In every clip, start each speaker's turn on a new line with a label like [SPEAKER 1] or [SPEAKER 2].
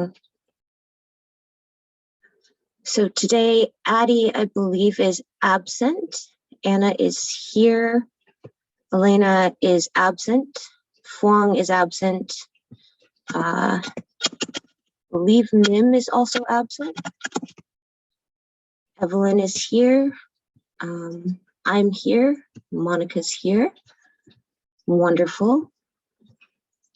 [SPEAKER 1] recording. So today, Addie, I believe, is absent. Anna is here. Elena is absent. Fuang is absent. I believe Mim is also absent. Evelyn is here. I'm here. Monica's here. Wonderful.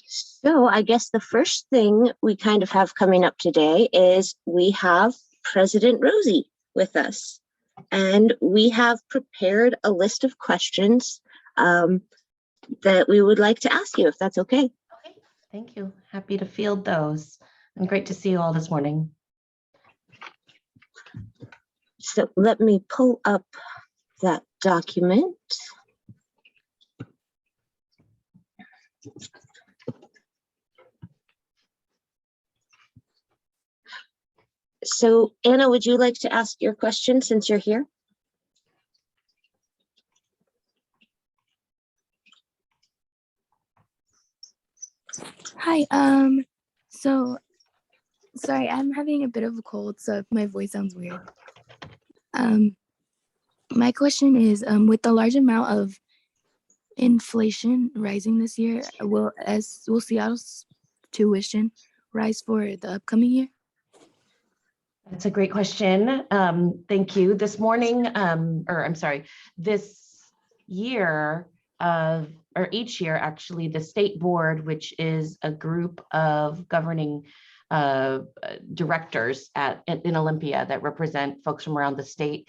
[SPEAKER 1] So I guess the first thing we kind of have coming up today is we have President Rosie with us. And we have prepared a list of questions that we would like to ask you, if that's okay.
[SPEAKER 2] Okay, thank you. Happy to field those. And great to see you all this morning.
[SPEAKER 1] So let me pull up that document. So Anna, would you like to ask your question since you're here?
[SPEAKER 3] Hi, so sorry, I'm having a bit of a cold, so if my voice sounds weird. My question is, with the large amount of inflation rising this year, will Seattle's tuition rise for the upcoming year?
[SPEAKER 2] That's a great question. Thank you. This morning, this year or each year, actually, the state board, which is a group of governing directors in Olympia that represent folks from around the state,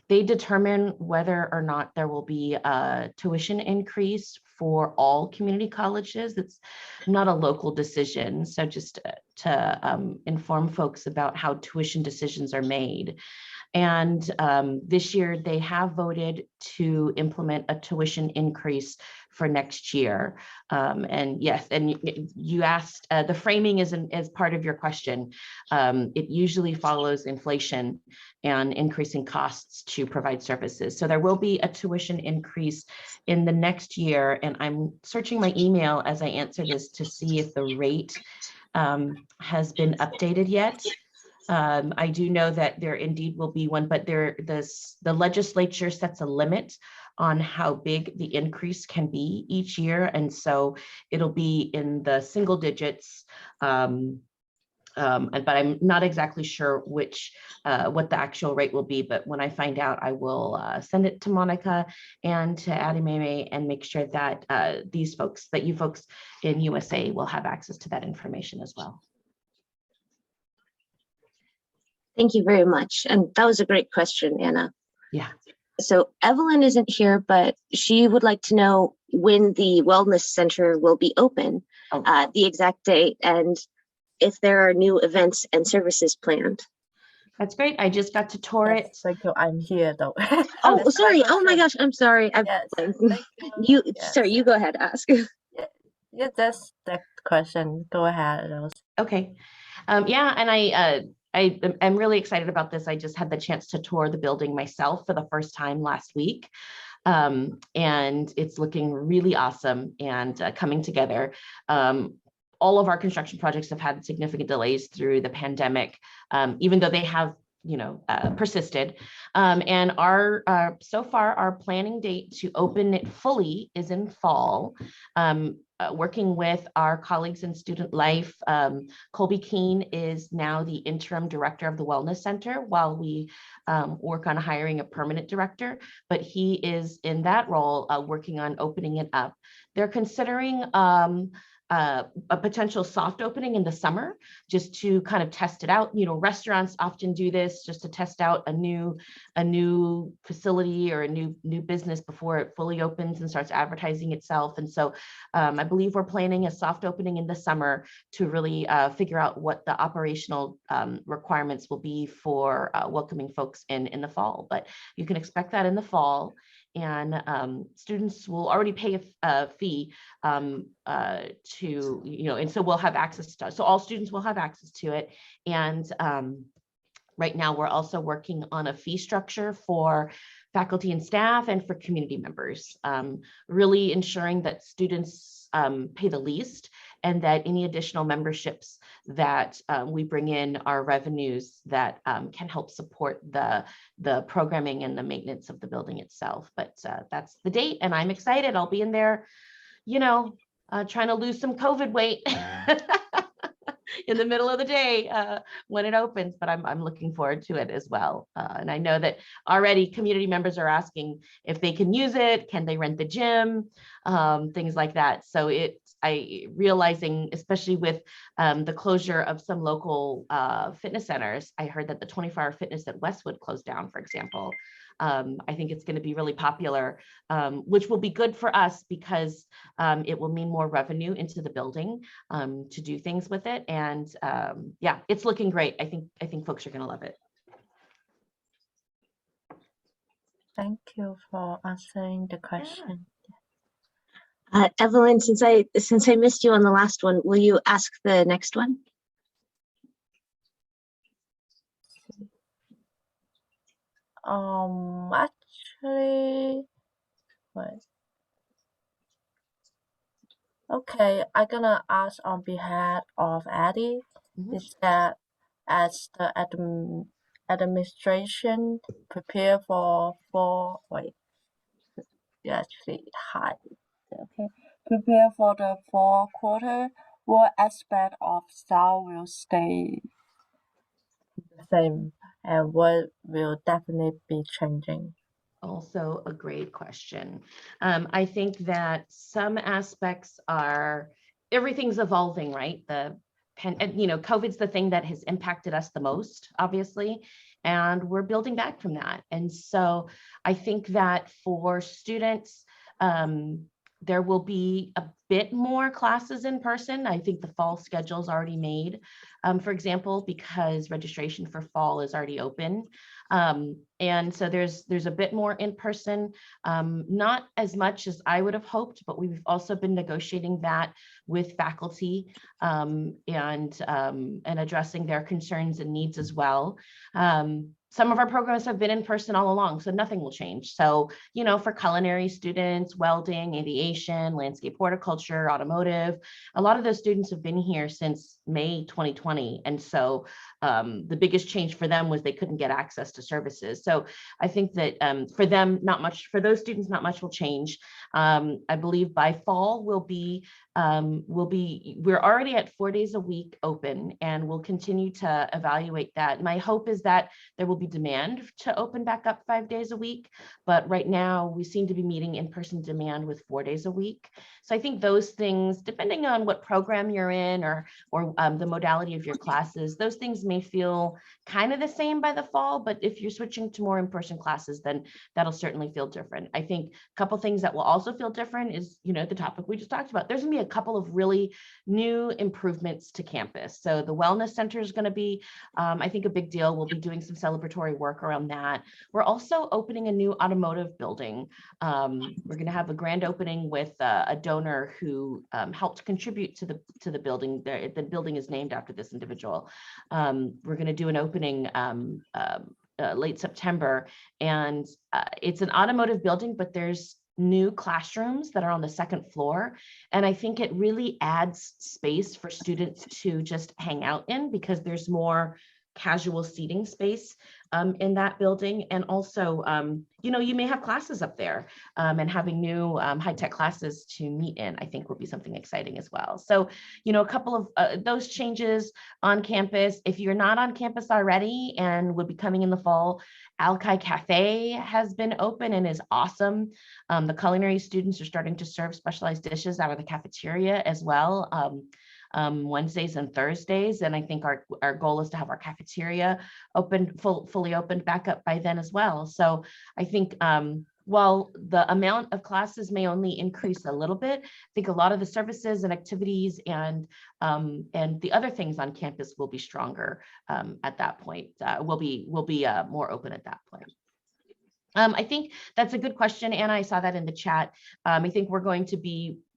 [SPEAKER 2] they determine whether or not there will be a tuition increase for all community colleges. It's not a local decision. So just to inform folks about how tuition decisions are made. And this year they have voted to implement a tuition increase for next year. And yes, and you asked, the framing is part of your question. It usually follows inflation and increasing costs to provide services. So there will be a tuition increase in the next year. And I'm searching my email as I answer this to see if the rate has been updated yet. I do know that there indeed will be one, but the legislature sets a limit on how big the increase can be each year. And so it'll be in the single digits, but I'm not exactly sure what the actual rate will be. But when I find out, I will send it to Monica and to Addie May and make sure that you folks in USA will have access to that information as well.
[SPEAKER 1] Thank you very much. And that was a great question, Anna.
[SPEAKER 2] Yeah.
[SPEAKER 1] So Evelyn isn't here, but she would like to know when the Wellness Center will be open, the exact date, and if there are new events and services planned.
[SPEAKER 2] That's great. I just got to tour it.
[SPEAKER 4] Thank you. I'm here though.
[SPEAKER 1] Oh, sorry. Oh my gosh. I'm sorry.
[SPEAKER 4] Yes, thank you. Yes.
[SPEAKER 1] Sorry, you go ahead, ask.
[SPEAKER 4] Yeah, that's the question. Go ahead.
[SPEAKER 2] Okay. Yeah, and I'm really excited about this. I just had the chance to tour the building myself for the first time last week. And it's looking really awesome and coming together. All of our construction projects have had significant delays through the pandemic, even though they have persisted. And so far our planning date to open it fully is in fall. Working with our colleagues in student life, Colby Keene is now the interim director of the Wellness Center while we work on hiring a permanent director, but he is in that role working on opening it up. They're considering a potential soft opening in the summer, just to kind of test it out. Restaurants often do this just to test out a new facility or a new business before it fully opens and starts advertising itself. And so I believe we're planning a soft opening in the summer to really figure out what the operational requirements will be for welcoming folks in the fall. But you can expect that in the fall. And students will already pay a fee and so we'll have access to, so all students will have access to it. And right now we're also working on a fee structure for faculty and staff and for community members, really ensuring that students pay the least and that any additional memberships that we bring in are revenues that can help support the programming and the maintenance of the building itself. But that's the date, and I'm excited. I'll be in there, trying to lose some COVID weight in the middle of the day when it opens, but I'm looking forward to it as well. And I know that already community members are asking if they can use it, can they rent the gym, things like that. So realizing, especially with the closure of some local fitness centers, I heard that the 24-hour fitness at Westwood closed down, for example. I think it's going to be really popular, which will be good for us because it will mean more revenue into the building to do things with it. And yeah, it's looking great. I think folks are going to love it.
[SPEAKER 4] Thank you for answering the question.
[SPEAKER 1] Evelyn, since I missed you on the last one, will you ask the next one?
[SPEAKER 4] Actually, wait. Okay, I'm gonna ask on behalf of Addie. Is that as the administration prepare prepare for the fourth quarter, what aspect of style will stay the same and what will definitely be changing?
[SPEAKER 2] Also a great question. I think that some aspects everything's evolving, right? COVID's the thing that has impacted us the most, obviously, and we're building back from that. And so I think that for students, there will be a bit more classes in person. I think the fall schedule is already made, for example, because registration for fall is already open. And so there's a bit more in person, not as much as I would have hoped, but we've also been negotiating that with faculty and addressing their concerns and needs as well. Some of our programs have been in person all along, so nothing will change. So, for culinary students, welding, aviation, landscape horticulture, automotive, a lot of those students have been here since May 2020. And so the biggest change for them was they couldn't get access to services. So I think that for them, not much, for those students, not much will change. I believe by fall we're already at 4 days a week open, and we'll continue to evaluate that. My hope is that there will be demand to open back up 5 days a week, but right now we seem to be meeting in-person demand with 4 days a week. So I think those things, depending on what program you're in or the modality of your classes, those things may feel kind of the same by the fall, but if you're switching to more in-person classes, then that'll certainly feel different. I think a couple things that will also feel different is, the topic we just talked about. There's gonna be a couple of really new improvements to campus. So the wellness center is gonna be, I think, a big deal. We'll be doing some celebratory work around that. We're also opening a new automotive building. We're gonna have a grand opening with a donor who helped contribute to the building. The building is named after this individual. We're gonna do an opening late September, and it's an automotive building, but there's new classrooms that are on the second floor. And I think it really adds space for students to just hang out in because there's more casual seating space in that building. And also, you may have classes up there, and having new high-tech classes to meet in, I think will be something exciting as well. So, a couple of those changes on campus. If you're not on campus already and would be coming in the fall, Alki Cafe has been open and is awesome. The culinary students are starting to serve specialized dishes out of the cafeteria as well. Wednesdays and Thursdays. And I think our goal is to have our cafeteria fully opened back up by then as well. So I think while the amount of classes may only increase a little bit, I think a lot of the services and activities and the other things on campus will be stronger at that point. We'll be more open at that point. I think that's a good question, Anna. I saw that in the chat. I think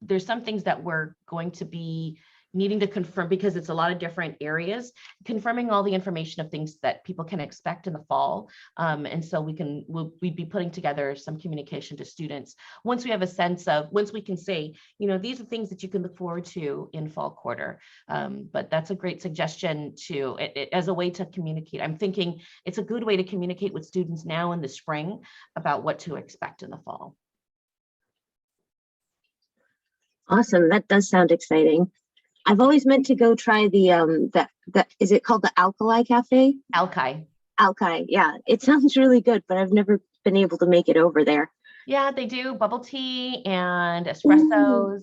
[SPEAKER 2] there's some things that we're going to be needing to confirm, because it's a lot of different areas, confirming all the information of things that people can expect in the fall. And so we'd be putting together some communication to students once we have a sense of, once we can say, you know, these are things that you can look forward to in fall quarter. But that's a great suggestion to, as a way to communicate. I'm thinking it's a good way to communicate with students now in the spring about what to expect in the fall.
[SPEAKER 1] Awesome. That does sound exciting. I've always meant to go try the is it called the Alkali Cafe?
[SPEAKER 2] Alki.
[SPEAKER 1] Alki, yeah. It sounds really good, but I've never been able to make it over there.
[SPEAKER 2] Yeah, they do bubble tea and espressos.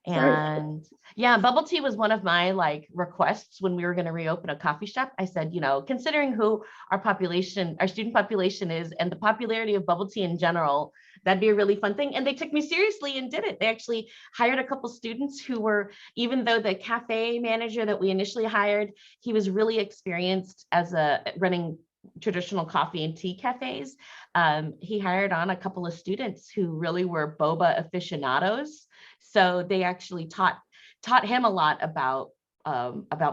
[SPEAKER 2] And yeah, bubble tea was one of my like requests when we were going to reopen a coffee shop. I said, you know, considering who our student population is and the popularity of bubble tea in general, that'd be a really fun thing. And they took me seriously and did it. They actually hired a couple students who were, even though the cafe manager that we initially hired, he was really experienced as running traditional coffee and tea cafes. He hired on a couple of students who really were boba aficionados. So they actually taught him a lot about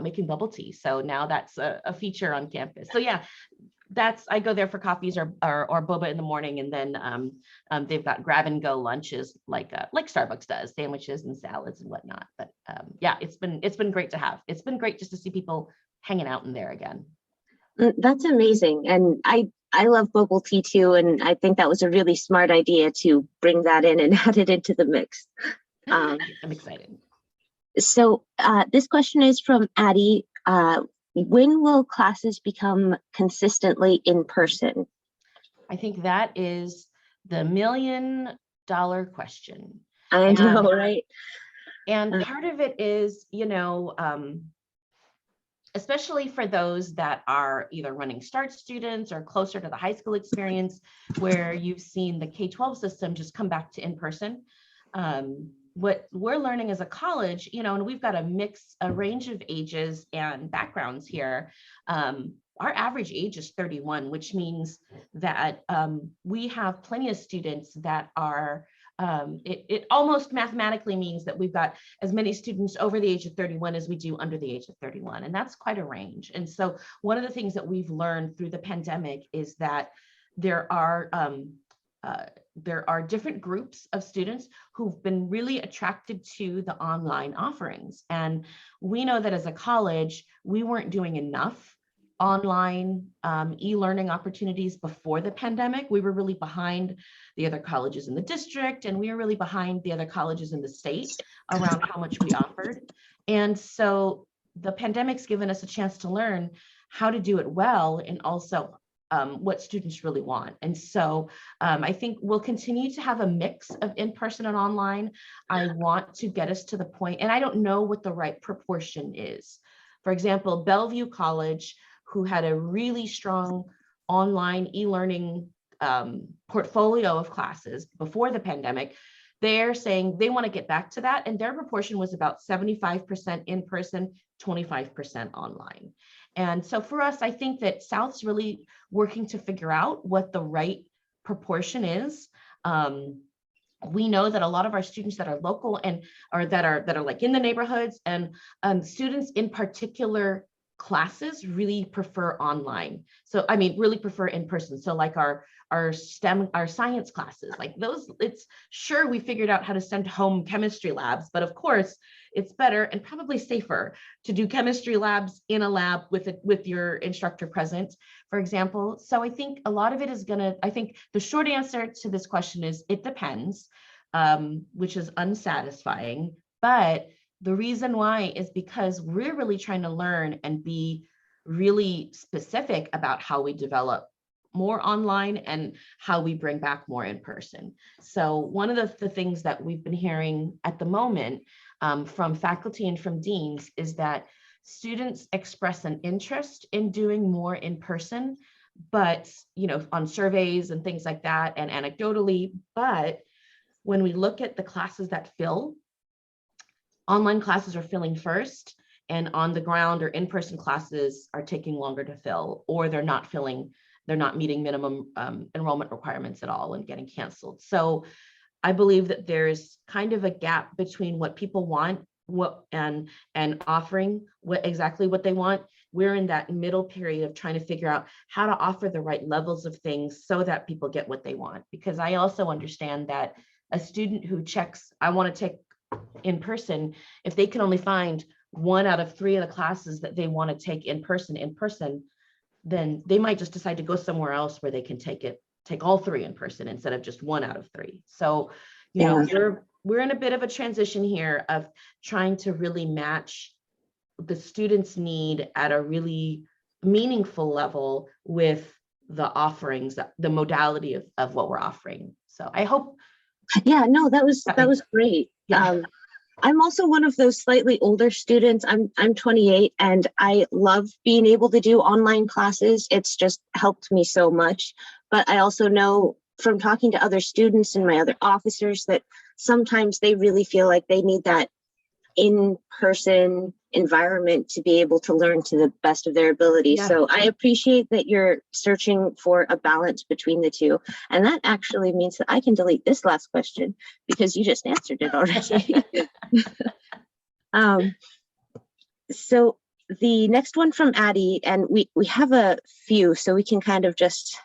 [SPEAKER 2] making bubble tea. So now that's a feature on campus. So yeah, I go there for coffees or boba in the morning, and then they've got grab and go lunches like Starbucks does, sandwiches and salads and whatnot. But yeah, it's been great to have. It's been great just to see people hanging out in there again.
[SPEAKER 1] That's amazing. And I love bubble tea too. And I think that was a really smart idea to bring that in and add it into the mix.
[SPEAKER 2] I'm excited.
[SPEAKER 1] So this question is from Addie. When will classes become consistently in person?
[SPEAKER 2] I think that is the $1 million question.
[SPEAKER 1] I know, right?
[SPEAKER 2] And part of it is, you know, especially for those that are either running START students or closer to the high school experience, where you've seen the K-12 system just come back to in-person. What we're learning as a college, you know, and we've got a range of ages and backgrounds here. Our average age is 31, which means that we have plenty of students that are, it almost mathematically means that we've got as many students over the age of 31 as we do under the age of 31. And that's quite a range. And so one of the things that we've learned through the pandemic is that there are different groups of students who've been really attracted to the online offerings. And we know that as a college, we weren't doing enough online e-learning opportunities before the pandemic. We were really behind the other colleges in the district, and we were really behind the other colleges in the state around how much we offered. And so the pandemic's given us a chance to learn how to do it well, and also what students really want. And so I think we'll continue to have a mix of in-person and online. I want to get us to the point, and I don't know what the right proportion is. For example, Bellevue College, who had a really strong online e-learning portfolio of classes before the pandemic, they're saying they want to get back to that. And their proportion was about 75% in person, 25% online. And so for us, I think that South's really working to figure out what the right proportion is. We know that a lot of our students that are local and or that are like in the neighborhoods, and students in particular classes really prefer online. So I mean, really prefer in person. So like our STEM, our science classes, like those, it's sure we figured out how to send home chemistry labs, but of course it's better and probably safer to do chemistry labs in a lab with your instructor present, for example. So I think a lot of it is I think the short answer to this question is it depends, which is unsatisfying, but the reason why is because we're really trying to learn and be really specific about how we develop more online and how we bring back more in person. So one of the things that we've been hearing at the moment from faculty and from deans is that students express an interest in doing more in person, but you know, on surveys and things like that and anecdotally, but when we look at the classes that fill, online classes are filling first, and on the ground or in-person classes are taking longer to fill, or they're not meeting minimum enrollment requirements at all and getting canceled. So I believe that there's kind of a gap between what people want what and offering exactly what they want. We're in that middle period of trying to figure out how to offer the right levels of things so that people get what they want. Because I also understand that a student who checks, I want to take in person, if they can only find 1 out of 3 of the classes that they want to take in person, then they might just decide to go somewhere else where they can take all 3 in person instead of just 1 out of 3. So, you know, we're in a bit of a transition here of trying to really match the students' need at a really meaningful level with the offerings, the modality of what we're offering. So I hope.
[SPEAKER 1] Yeah, no, that was great.
[SPEAKER 2] Yeah.
[SPEAKER 1] I'm also one of those slightly older students. I'm 28 and I love being able to do online classes. It's just helped me so much. But I also know from talking to other students and my other officers that sometimes they really feel like they need that in-person environment to be able to learn to the best of their ability.
[SPEAKER 2] Yeah.
[SPEAKER 1] So I appreciate that you're searching for a balance between the two. And that actually means that I can delete this last question because you just answered it already. So the next one from Addie, and we have a few, so we can kind of just,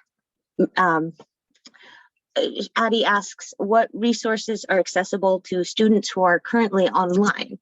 [SPEAKER 1] Addie asks, what resources are accessible to students who are currently online?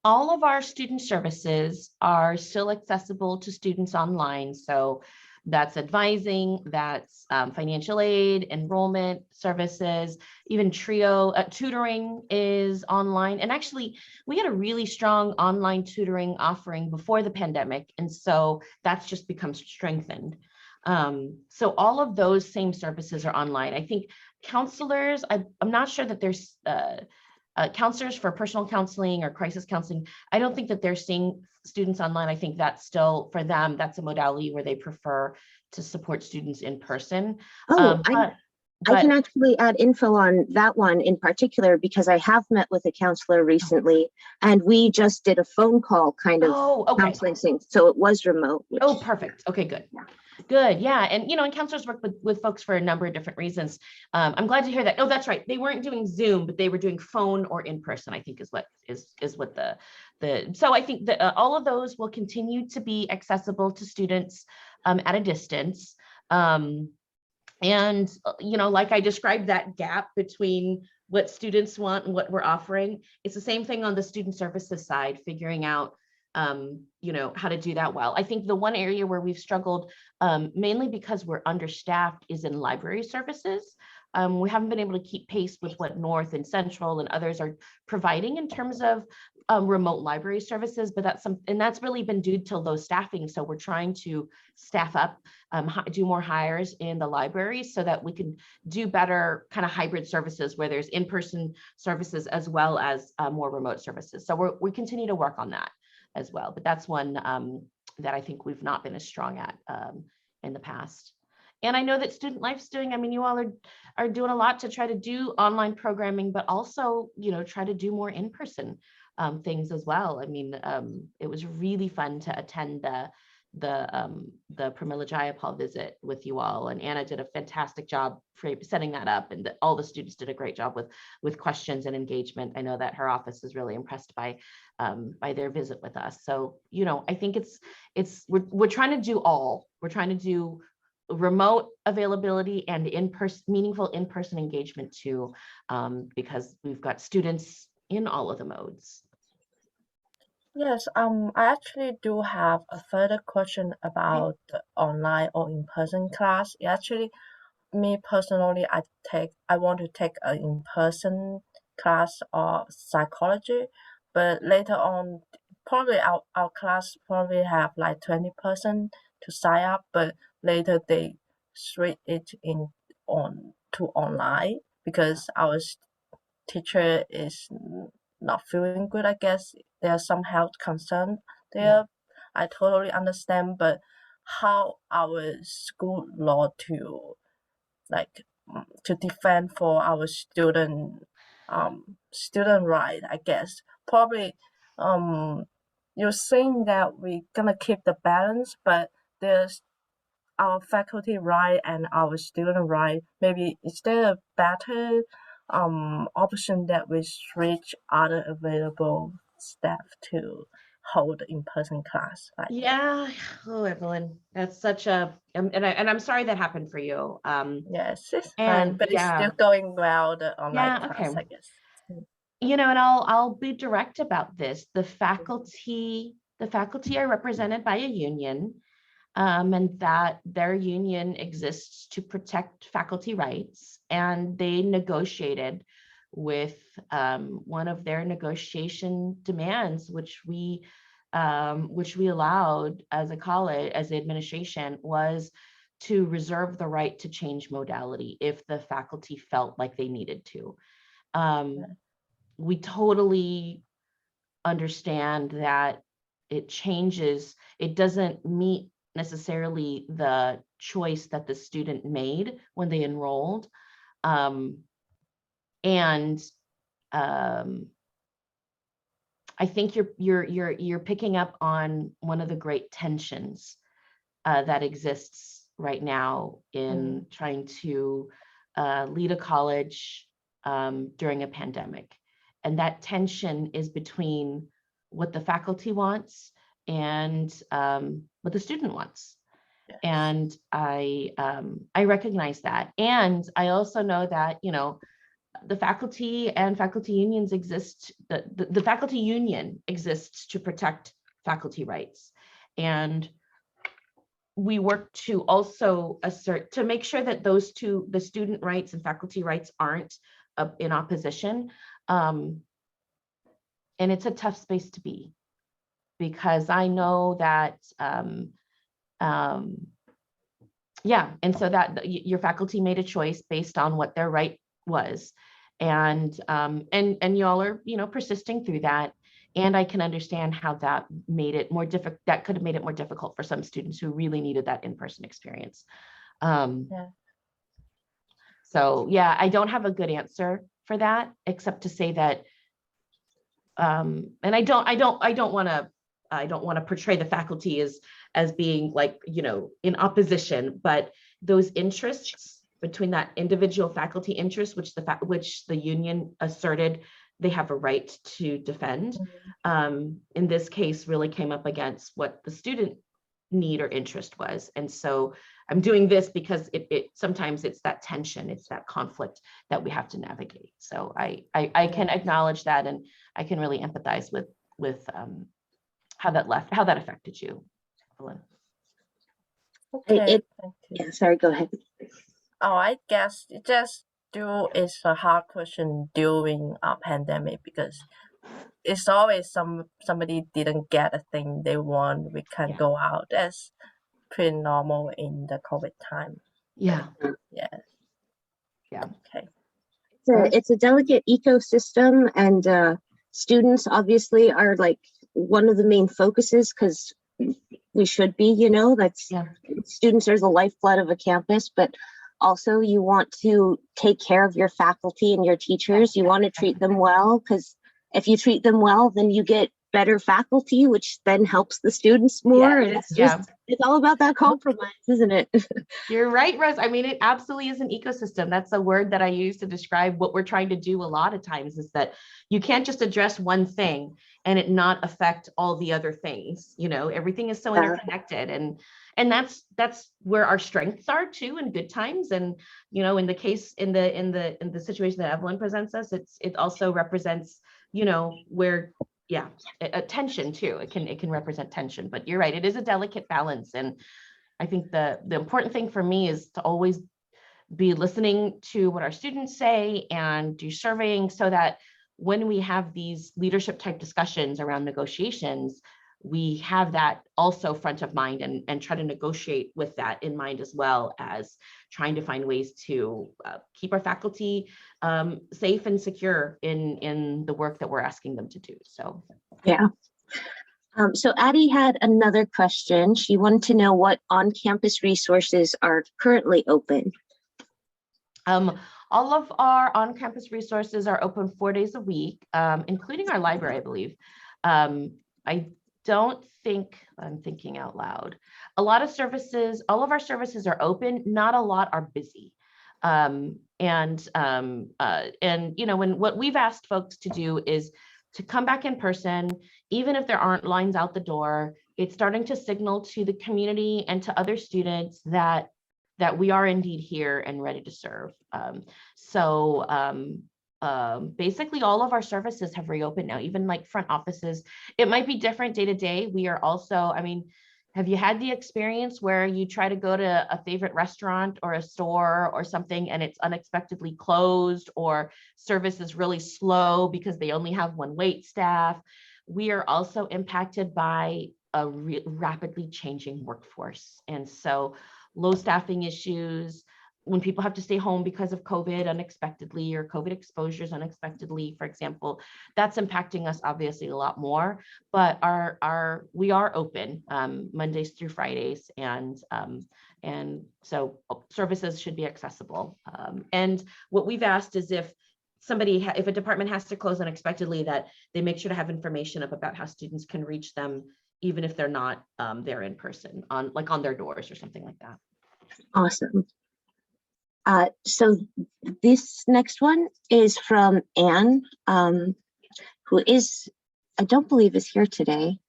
[SPEAKER 2] All of our student services are still accessible to students online. So that's advising, that's financial aid, enrollment services, even TRIO tutoring is online. And actually, we had a really strong online tutoring offering before the pandemic. And so that's just become strengthened. So all of those same services are online. I think counselors, I'm not sure that there's counselors for personal counseling or crisis counseling. I don't think that they're seeing students online. I think that's still, for them, that's a modality where they prefer to support students in person.
[SPEAKER 1] I can actually add info on that one in particular because I have met with a counselor recently and we just did a phone call kind of counseling thing. So it was remote.
[SPEAKER 2] Oh, perfect. Okay, good. Yeah. Good. Yeah. And, you know, and counselors work with folks for a number of different reasons. I'm glad to hear that. Oh, that's right. They weren't doing Zoom, but they were doing phone or in person, I think is what so I think that all of those will continue to be accessible to students at a distance. And, you know, like I described that gap between what students want and what we're offering, it's the same thing on the student services side, figuring out, you know, how to do that well. I think the one area where we've struggled, mainly because we're understaffed, is in library services. We haven't been able to keep pace with what North and Central and others are providing in terms of remote library services, but that's really been due to low staffing. So we're trying to staff up, do more hires in the libraries so that we can do better kind of hybrid services where there's in-person services as well as more remote services. So we continue to work on that as well, but that's one that I think we've not been as strong at in the past. And I know that Student Life's doing, I mean, you all are doing a lot to try to do online programming, but also, you know, try to do more in-person things as well. I mean, it was really fun to attend the Pramila Jayapal visit with you all, and Anna did a fantastic job for setting that up, and all the students did a great job with questions and engagement. I know that her office is really impressed by their visit with us. So, you know, I think we're trying to do all. We're trying to do remote availability and meaningful in-person engagement too, because we've got students in all of the modes.
[SPEAKER 4] Yes, I actually do have a further question about the online or in-person class. Actually, me personally, I want to take an in-person class of psychology, but later on, probably our class probably have like 20% to sign up, but later they switch it to online because our teacher is not feeling good. I guess there's some health concern there.
[SPEAKER 2] Yeah.
[SPEAKER 4] I totally understand, but how our school law to defend for our student right, I guess. Probably you're saying that we're gonna keep the balance, but there's our faculty right and our student right. Maybe is there a better option that restrict other available staff to hold in-person class. Like
[SPEAKER 2] Yeah. Oh, Evelyn, that's such a, and I'm sorry that happened for you.
[SPEAKER 4] yes, it's fine,
[SPEAKER 2] And
[SPEAKER 4] but it's
[SPEAKER 2] yeah,
[SPEAKER 4] still going well, the online
[SPEAKER 2] yeah,
[SPEAKER 4] class,
[SPEAKER 2] okay.
[SPEAKER 4] I guess.
[SPEAKER 2] You know, and I'll be direct about this. The faculty are represented by a union, and that their union exists to protect faculty rights. And they negotiated with one of their negotiation demands, which we allowed as a college, as the administration, was to reserve the right to change modality if the faculty felt like they needed to. We totally understand that it changes, it doesn't meet necessarily the choice that the student made when they enrolled. And I think you're picking up on one of the great tensions that exists right now in trying to lead a college during a pandemic. And that tension is between what the faculty wants and what the student wants.
[SPEAKER 4] Yes.
[SPEAKER 2] And I recognize that. And I also know that, you know, the faculty and faculty unions exist, the faculty union exists to protect faculty rights. And we work to also assert, to make sure that those two, the student rights and faculty rights, aren't in opposition. And it's a tough space to be, because I know that, yeah, and so that your faculty made a choice based on what their right was. And y'all are, you know, persisting through that. And I can understand how that made it more difficult, that could have made it more difficult for some students who really needed that in-person experience.
[SPEAKER 4] Yeah.
[SPEAKER 2] So yeah, I don't have a good answer for that, except to say that, and I don't want to portray the faculty as being like, you know, in opposition, but those interests between that individual faculty interest, which the union asserted they have a right to defend, in this case really came up against what the student need or interest was. And so I'm doing this because it sometimes it's that tension, it's that conflict that we have to navigate. So I can acknowledge that, and I can really empathize with how that affected you, Evelyn.
[SPEAKER 4] Okay, thank you.
[SPEAKER 1] Yeah, sorry, go ahead.
[SPEAKER 4] Oh, I guess it just is a hard question during a pandemic, because it's always somebody didn't get a thing they want. We can't go out. That's pretty normal in the COVID time.
[SPEAKER 2] Yeah.
[SPEAKER 4] Yeah.
[SPEAKER 2] Yeah.
[SPEAKER 4] Okay.
[SPEAKER 1] It's a delicate ecosystem, and students obviously are like one of the main focuses, because we should be, you know, students are the lifeblood of a campus, but also you want to take care of your faculty and your teachers. You want to treat them well, because if you treat them well, then you get better faculty, which then helps the students more. And it's just, it's all about that compromise, isn't it?
[SPEAKER 2] You're right, Rose. I mean, it absolutely is an ecosystem. That's a word that I use to describe what we're trying to do a lot of times, is that you can't just address one thing and it not affect all the other things. You know, everything is so interconnected, and that's where our strengths are too in good times. And, you know, in the case, in the situation that Evelyn presents us, it also represents, you know, where, yeah, a tension too. It can represent tension, but you're right. It is a delicate balance. And I think the important thing for me is to always be listening to what our students say and do surveying, so that when we have these leadership type discussions around negotiations, we have that also front of mind, and try to negotiate with that in mind, as well as trying to find ways to keep our faculty safe and secure in the work that we're asking them to do. So
[SPEAKER 1] yeah. So Addie had another question. She wanted to know what on-campus resources are currently open.
[SPEAKER 2] All of our on-campus resources are open 4 days a week, including our library, I believe. I don't think, I'm thinking out loud. A lot of services, all of our services are open. Not a lot are busy. You know, when what we've asked folks to do is to come back in person, even if there aren't lines out the door. It's starting to signal to the community and to other students that we are indeed here and ready to serve. Basically all of our services have reopened now, even like front offices. It might be different day to day. We are also, I mean, have you had the experience where you try to go to a favorite restaurant or a store or something and it's unexpectedly closed, or service is really slow because they only have one wait staff? We are also impacted by a rapidly changing workforce. And so low staffing issues, when people have to stay home because of COVID unexpectedly, or COVID exposures unexpectedly, for example, that's impacting us obviously a lot more. But we are open Mondays through Fridays, and so services should be accessible. And what we've asked is if if a department has to close unexpectedly, that they make sure to have information up about how students can reach them, even if they're not there in person, on their doors or something like that.
[SPEAKER 1] Awesome. So this next one is from Anne, who is, I don't believe is here today.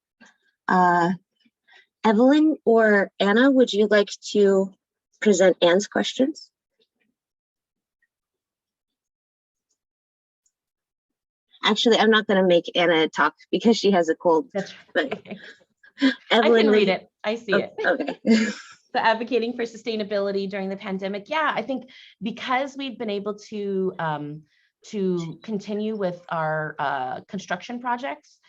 [SPEAKER 1] Evelyn or Anna, would you like to present Anne's questions? Actually, I'm not going to make Anna talk because she has a cold.
[SPEAKER 2] That's
[SPEAKER 1] but
[SPEAKER 2] right.
[SPEAKER 1] Evelyn,
[SPEAKER 2] I can read it. I see it.
[SPEAKER 1] Okay.
[SPEAKER 2] So advocating for sustainability during the pandemic. Yeah, I think because we've been able to continue with our construction projects,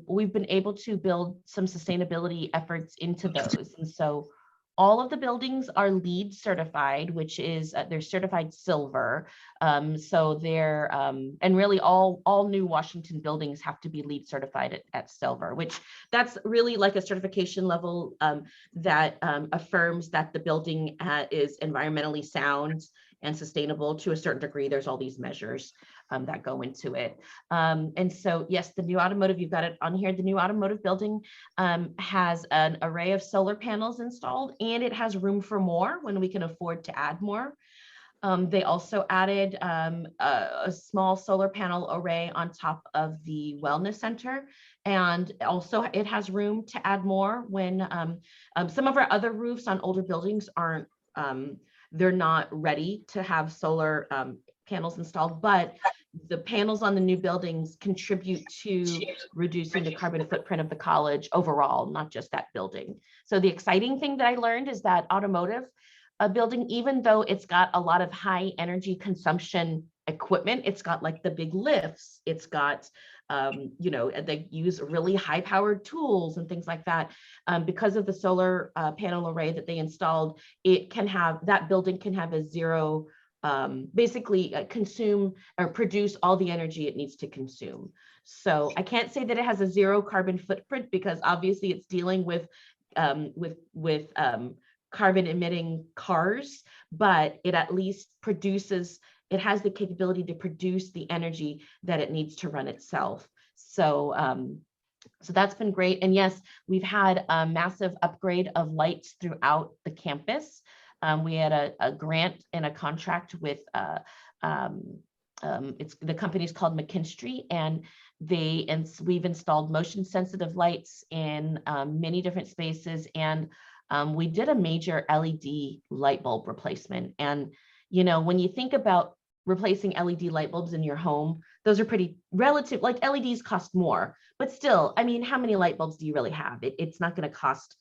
[SPEAKER 2] we've been able to build some sustainability efforts into those. And so all of the buildings are LEED certified, which is they're certified silver. So they're and really all new Washington buildings have to be LEED certified at silver, which that's really like a certification level that affirms that the building is environmentally sound and sustainable to a certain degree. There's all these measures that go into it. And so, yes, the new automotive, you've got it on here. The new automotive building has an array of solar panels installed, and it has room for more when we can afford to add more. They also added a small solar panel array on top of the wellness center. And also it has room to add more when some of our other roofs on older buildings aren't, they're not ready to have solar panels installed, but the panels on the new buildings contribute to reducing the carbon footprint of the college overall, not just that building. So the exciting thing that I learned is that automotive building, even though it's got a lot of high energy consumption equipment, it's got like the big lifts, it's got you know, they use really high powered tools and things like that. Because of the solar panel array that they installed, it can have, that building can have a zero, basically consume or produce all the energy it needs to consume. So I can't say that it has a zero carbon footprint, because obviously it's dealing with carbon emitting cars, but it at least produces, it has the capability to produce the energy that it needs to run itself. So so that's been great. And yes, we've had a massive upgrade of lights throughout the campus. We had a grant and a contract with the company's called McKinstry, and we've installed motion sensitive lights in many different spaces. And we did a major LED light bulb replacement. And, you know, when you think about replacing LED light bulbs in your home, those are pretty relative, like LEDs cost more, but still, I mean, how many light bulbs do you really have? It's not going to cost,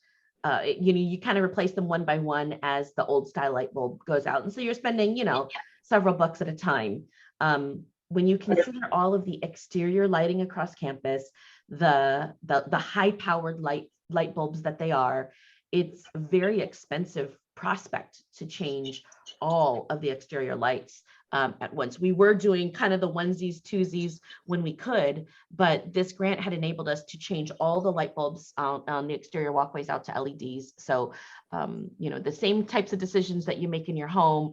[SPEAKER 2] you know, you kind of replace them one by one as the old style light bulb goes out. And so you're spending, you know, several bucks at a time. When you consider all of the exterior lighting across campus, the high powered light bulbs that they are, it's a very expensive prospect to change all of the exterior lights at once. We were doing kind of the onesies, twosies when we could, but this grant had enabled us to change all the light bulbs on the exterior walkways out to LEDs. So, you know, the same types of decisions that you make in your home,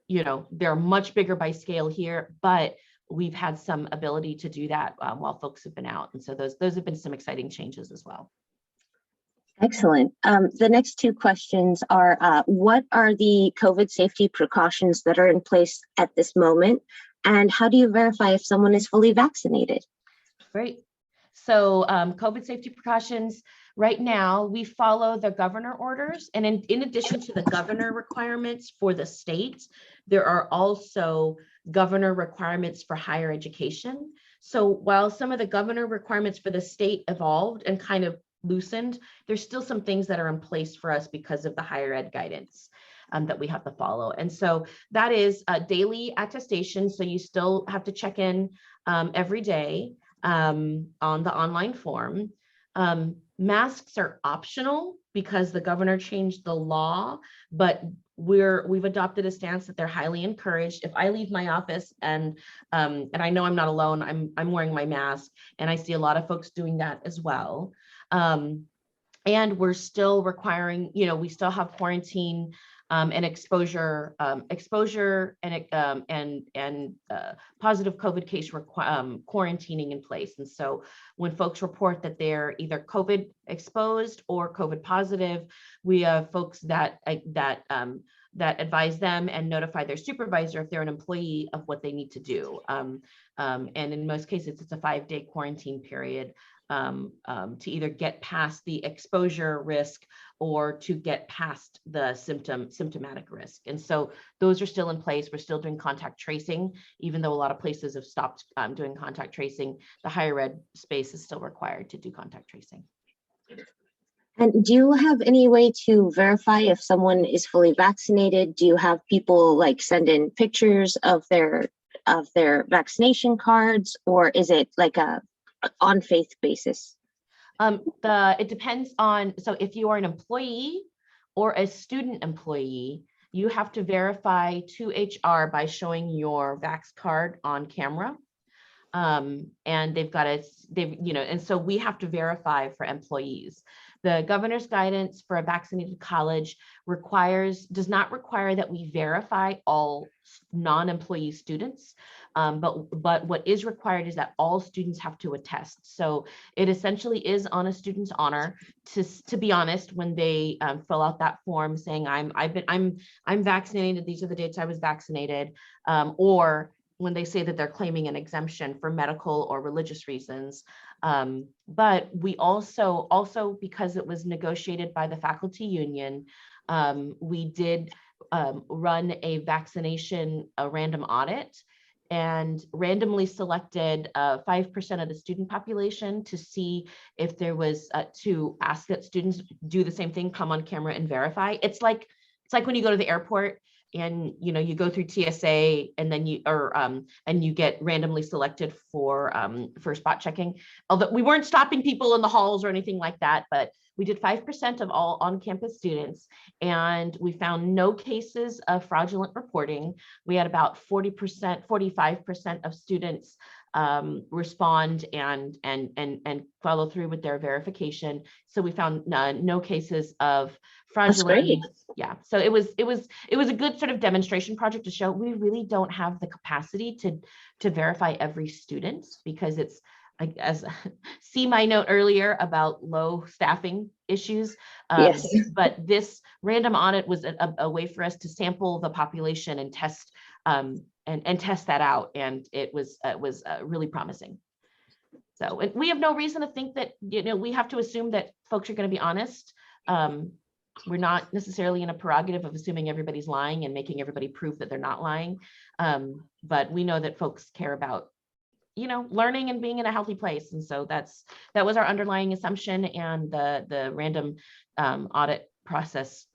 [SPEAKER 2] you know, they're much bigger by scale here, but we've had some ability to do that while folks have been out. And so those have been some exciting changes as well.
[SPEAKER 1] Excellent. The next two questions are, what are the COVID safety precautions that are in place at this moment? And how do you verify if someone is fully vaccinated?
[SPEAKER 2] Great. So COVID safety precautions, right now, we follow the governor orders. And in addition to the governor requirements for the state, there are also governor requirements for higher education. So while some of the governor requirements for the state evolved and kind of loosened, there's still some things that are in place for us because of the higher ed guidance that we have to follow. And so that is daily attestation. So you still have to check in every day on the online form. Masks are optional because the governor changed the law, but we've adopted a stance that they're highly encouraged. If I leave my office and I know I'm not alone, I'm wearing my mask, and I see a lot of folks doing that as well. And we're still requiring, we still have quarantine and exposure and positive COVID case quarantining in place. And so when folks report that they're either COVID exposed or COVID positive, we have folks that advise them and notify their supervisor if they're an employee of what they need to do. And in most cases, it's a 5-day quarantine period to either get past the exposure risk or to get past the symptomatic risk. And so those are still in place. We're still doing contact tracing, even though a lot of places have stopped doing contact tracing. The higher ed space is still required to do contact tracing.
[SPEAKER 1] And do you have any way to verify if someone is fully vaccinated? Do you have people like send in pictures of their vaccination cards, or is it like a on faith basis?
[SPEAKER 2] It depends on, so if you are an employee or a student employee, you have to verify to HR by showing your vax card on camera. And and so we have to verify for employees. The governor's guidance for a vaccinated college does not require that we verify all non-employee students, but what is required is that all students have to attest. So it essentially is on a student's honor to be honest when they fill out that form saying I'm vaccinated. These are the dates I was vaccinated, or when they say that they're claiming an exemption for medical or religious reasons. But we also, because it was negotiated by the faculty union, we did run a vaccination random audit and randomly selected 5% of the student population to see if there was, to ask that students do the same thing, come on camera and verify. It's like when you go to the airport and you go through TSA and then you get randomly selected for spot checking. Although we weren't stopping people in the halls or anything like that, but we did 5% of all on-campus students, and we found no cases of fraudulent reporting. We had about 45% of students respond and follow through with their verification. So we found no cases of fraudulent. Yeah, so it was a good sort of demonstration project to show we really don't have the capacity to verify every student, because it's, as see my note earlier about low staffing issues.
[SPEAKER 1] Yes.
[SPEAKER 2] But this random audit was a way for us to sample the population and test and test that out, and it was really promising. So, and we have no reason to think that we have to assume that folks are going to be honest. We're not necessarily in a prerogative of assuming everybody's lying and making everybody prove that they're not lying. But we know that folks care about learning and being in a healthy place. And so that was our underlying assumption, and the random audit process,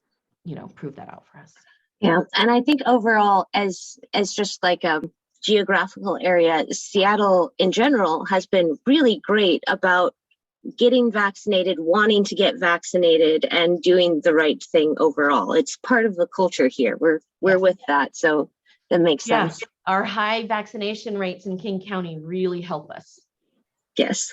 [SPEAKER 2] proved that out for us.
[SPEAKER 1] Yeah, and I think overall, as just like a geographical area, Seattle in general has been really great about getting vaccinated, wanting to get vaccinated, and doing the right thing overall. It's part of the culture here. We're with that, so that makes sense.
[SPEAKER 2] Yeah. Our high vaccination rates in King County really help us.
[SPEAKER 1] Yes.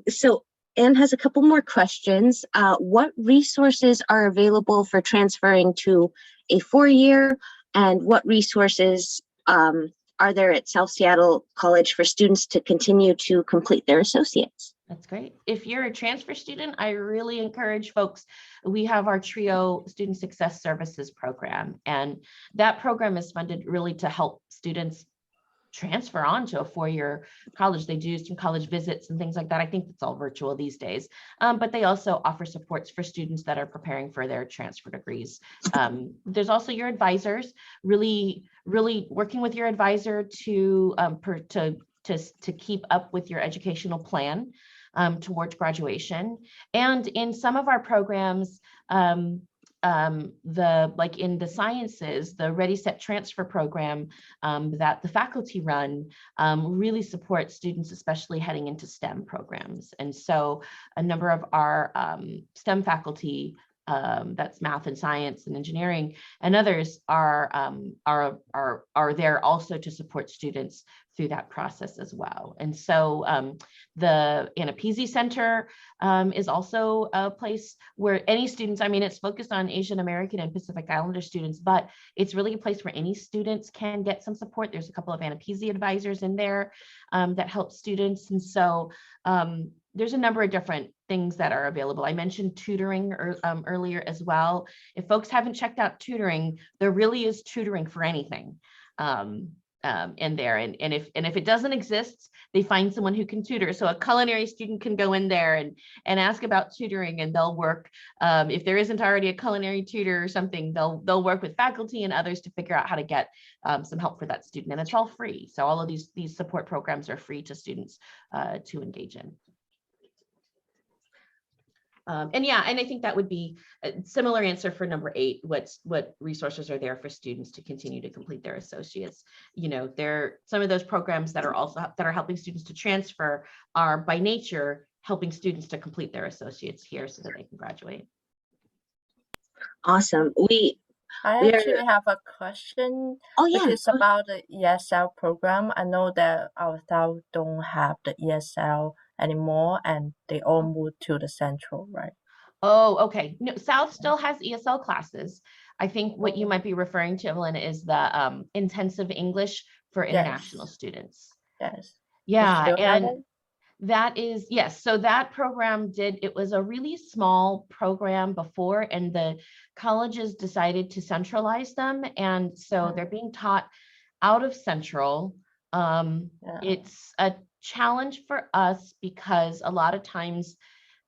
[SPEAKER 1] So Anne has a couple more questions. What resources are available for transferring to a 4-year, and what resources are there at South Seattle College for students to continue to complete their associates?
[SPEAKER 2] That's great. If you're a transfer student, I really encourage folks. We have our TRIO Student Success Services program, and that program is funded really to help students transfer on to a four-year college. They do some college visits and things like that. I think it's all virtual these days, but they also offer supports for students that are preparing for their transfer degrees. There's also your advisors, really working with your advisor to keep up with your educational plan towards graduation. And in some of our programs, like in the sciences, the Ready Set Transfer program that the faculty run really supports students, especially heading into STEM programs. And so a number of our STEM faculty, that's math and science and engineering, and others are there also to support students through that process as well. And so the Anna Peasy Center is also a place where any students, I mean, it's focused on Asian American and Pacific Islander students, but it's really a place where any students can get some support. There's a couple of Anna Peasy advisors in there that help students. And so there's a number of different things that are available. I mentioned tutoring earlier as well. If folks haven't checked out tutoring, there really is tutoring for anything in there. And if it doesn't exist, they find someone who can tutor. So a culinary student can go in there and ask about tutoring, and they'll work. If there isn't already a culinary tutor or something, they'll work with faculty and others to figure out how to get some help for that student. And it's all free. So all of these support programs are free to students to engage in. And I think that would be a similar answer for number 8. What resources are there for students to continue to complete their associates? You know, some of those programs that are helping students to transfer are by nature helping students to complete their associates here so that they can graduate.
[SPEAKER 1] Awesome.
[SPEAKER 4] I actually have a question.
[SPEAKER 1] Oh yeah.
[SPEAKER 4] Which is about the ESL program. I know that our South don't have the ESL anymore, and they all moved to the Central, right?
[SPEAKER 2] Oh, okay. No, South still has ESL classes. I think what you might be referring to, Evelyn, is the intensive English for international students.
[SPEAKER 4] Yes.
[SPEAKER 2] Yeah, and that is, yes. So that program it was a really small program before, and the colleges decided to centralize them. And so they're being taught out of Central. It's a challenge for us because a lot of times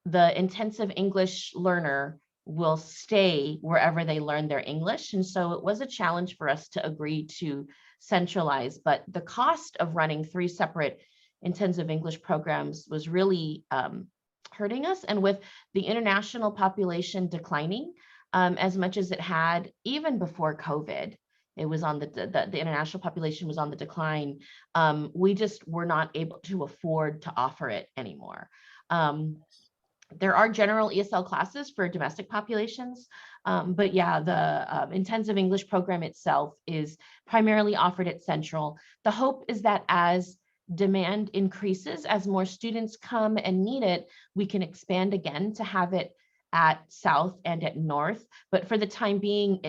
[SPEAKER 2] the intensive English learner will stay wherever they learn their English. And so it was a challenge for us to agree to centralize, but the cost of running 3 separate intensive English programs was really hurting us. And with the international population declining as much as it had even before COVID, it was on the international population was on the decline. We just were not able to afford to offer it anymore. There are general ESL classes for domestic populations, but yeah, the intensive English program itself is primarily offered at Central. The hope is that as demand increases, as more students come and need it, we can expand again to have it at South and at North. But for the time being,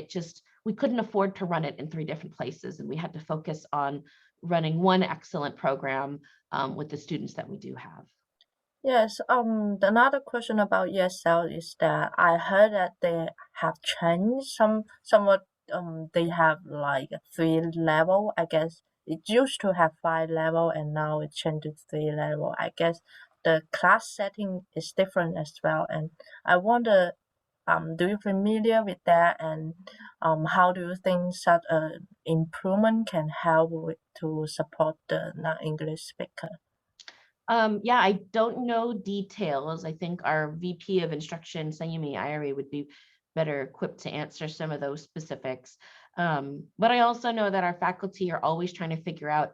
[SPEAKER 2] we couldn't afford to run it in 3 different places, and we had to focus on running one excellent program with the students that we do have.
[SPEAKER 4] Yes, another question about ESL is that I heard that they have changed somewhat. They have like 3 level. I guess it used to have 5 level, and now it changed to 3 level. I guess the class setting is different as well. And I wonder, do you familiar with that? And how do you think such an improvement can help to support the non-English speaker?
[SPEAKER 2] Yeah, I don't know details. I think our VP of Instruction, Sayumi Irie, would be better equipped to answer some of those specifics. But I also know that our faculty are always trying to figure out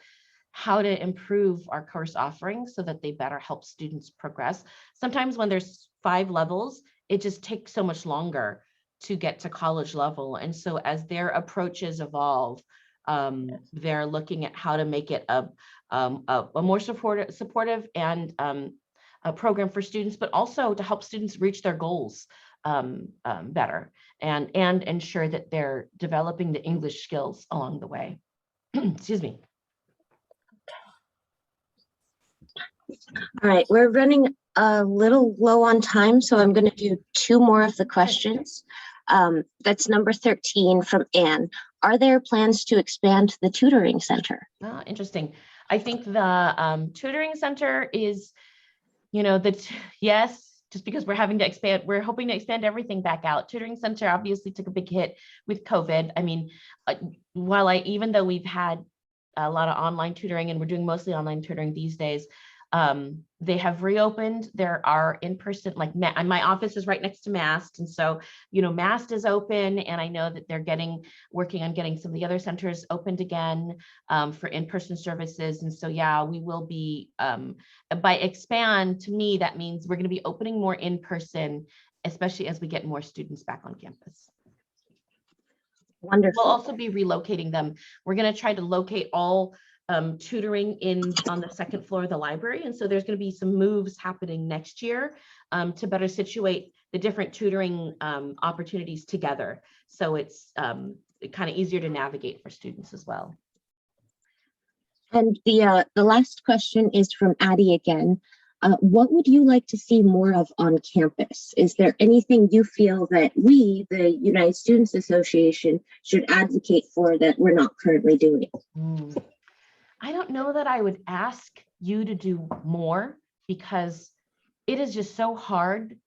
[SPEAKER 2] how to improve our course offerings so that they better help students progress. Sometimes when there's 5 levels, it just takes so much longer to get to college level. And so as their approaches evolve, they're looking at how to make it a more supportive and a program for students, but also to help students reach their goals better and ensure that they're developing the English skills along the way. Excuse me.
[SPEAKER 1] All right, we're running a little low on time, so I'm going to do two more of the questions. That's number 13 from Anne. Are there plans to expand the tutoring center?
[SPEAKER 2] Oh, interesting. I think the tutoring center is, yes, just because we're having to expand, we're hoping to expand everything back out. Tutoring center obviously took a big hit with COVID. I mean, even though we've had a lot of online tutoring and we're doing mostly online tutoring these days, they have reopened. There are in-person, like my office is right next to MAST. And so, MAST is open, and I know that they're working on getting some of the other centers opened again for in-person services. And so, yeah, we will be, by expand, to me, that means we're going to be opening more in-person, especially as we get more students back on campus.
[SPEAKER 1] Wonderful.
[SPEAKER 2] We'll also be relocating them. We're going to try to locate all tutoring on the second floor of the library. And so there's going to be some moves happening next year to better situate the different tutoring opportunities together. So it's kind of easier to navigate for students as well.
[SPEAKER 1] And the last question is from Addie again. What would you like to see more of on campus? Is there anything you feel that we, the United Students Association, should advocate for that we're not currently doing?
[SPEAKER 2] I don't know that I would ask you to do more, because it is just so hard,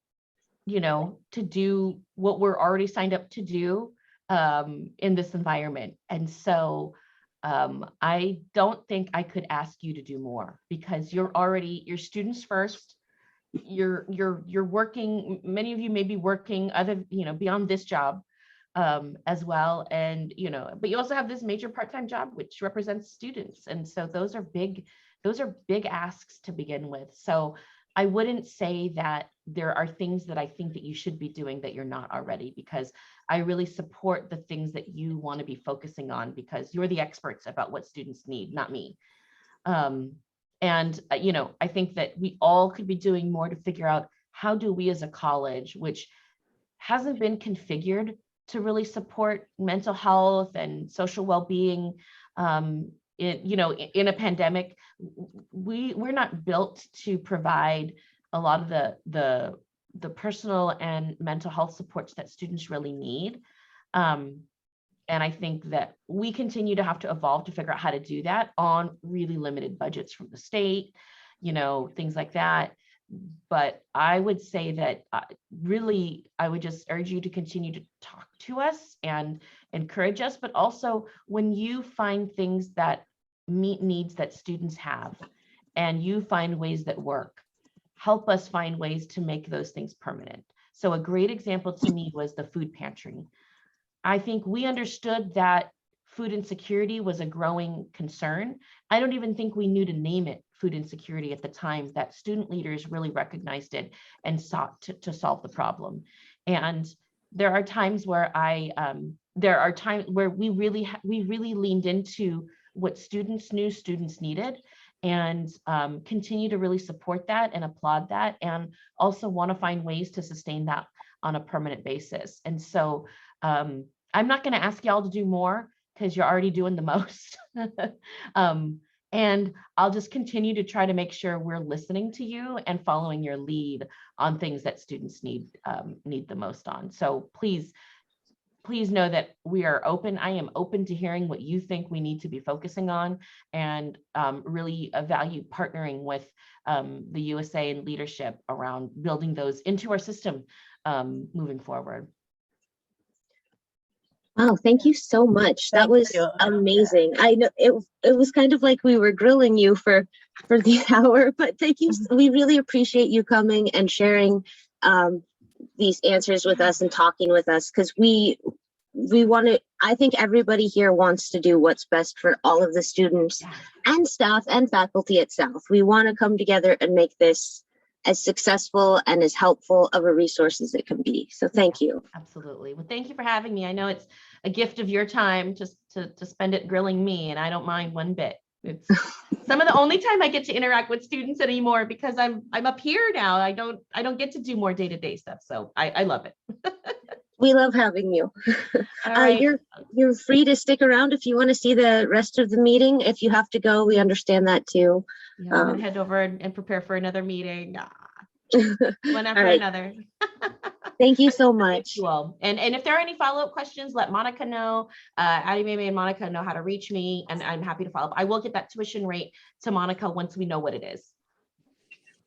[SPEAKER 2] to do what we're already signed up to do in this environment. And so I don't think I could ask you to do more, because you're students first. You're working, many of you may be working beyond this job as well. And, but you also have this major part-time job, which represents students. And so those are big asks to begin with. So I wouldn't say that there are things that I think that you should be doing that you're not already, because I really support the things that you want to be focusing on, because you're the experts about what students need, not me. I think that we all could be doing more to figure out, how do we as a college, which hasn't been configured to really support mental health and social well-being in a pandemic, we're not built to provide a lot of the personal and mental health supports that students really need. And I think that we continue to have to evolve to figure out how to do that on really limited budgets from the state, things like that. But I would say that really, I would just urge you to continue to talk to us and encourage us, but also when you find things that meet needs that students have, and you find ways that work, help us find ways to make those things permanent. So a great example to me was the food pantry. I think we understood that food insecurity was a growing concern. I don't even think we knew to name it food insecurity at the time that student leaders really recognized it and sought to solve the problem. And there are times where we really leaned into what students knew students needed, and continue to really support that and applaud that, and also want to find ways to sustain that on a permanent basis. And so I'm not going to ask y'all to do more, because you're already doing the most. And I'll just continue to try to make sure we're listening to you and following your lead on things that students need the most on. So please know that we are open. I am open to hearing what you think we need to be focusing on, and really value partnering with the USA and leadership around building those into our system moving forward.
[SPEAKER 1] Wow, thank you so much. That was amazing. I know it was kind of like we were grilling you for the hour, but thank you. We really appreciate you coming and sharing these answers with us and talking with us, because we want to, I think everybody here wants to do what's best for all of the students and staff and faculty itself. We want to come together and make this as successful and as helpful of a resource as it can be. So thank you.
[SPEAKER 2] Absolutely. Well, thank you for having me. I know it's a gift of your time to spend it grilling me, and I don't mind one bit. It's some of the only time I get to interact with students anymore, because I'm up here now. I don't get to do more day-to-day stuff. So I love it.
[SPEAKER 1] We love having you.
[SPEAKER 2] All right.
[SPEAKER 1] You're free to stick around if you want to see the rest of the meeting. If you have to go, we understand that too.
[SPEAKER 2] Yeah, I'm gonna head over and prepare for another meeting. One after
[SPEAKER 1] All right.
[SPEAKER 2] another.
[SPEAKER 1] Thank you so
[SPEAKER 2] Thank
[SPEAKER 1] much.
[SPEAKER 2] you all. And if there are any follow-up questions, let Monica know. Addie, May, and Monica know how to reach me, and I'm happy to follow up. I will get that tuition rate to Monica once we know what it is.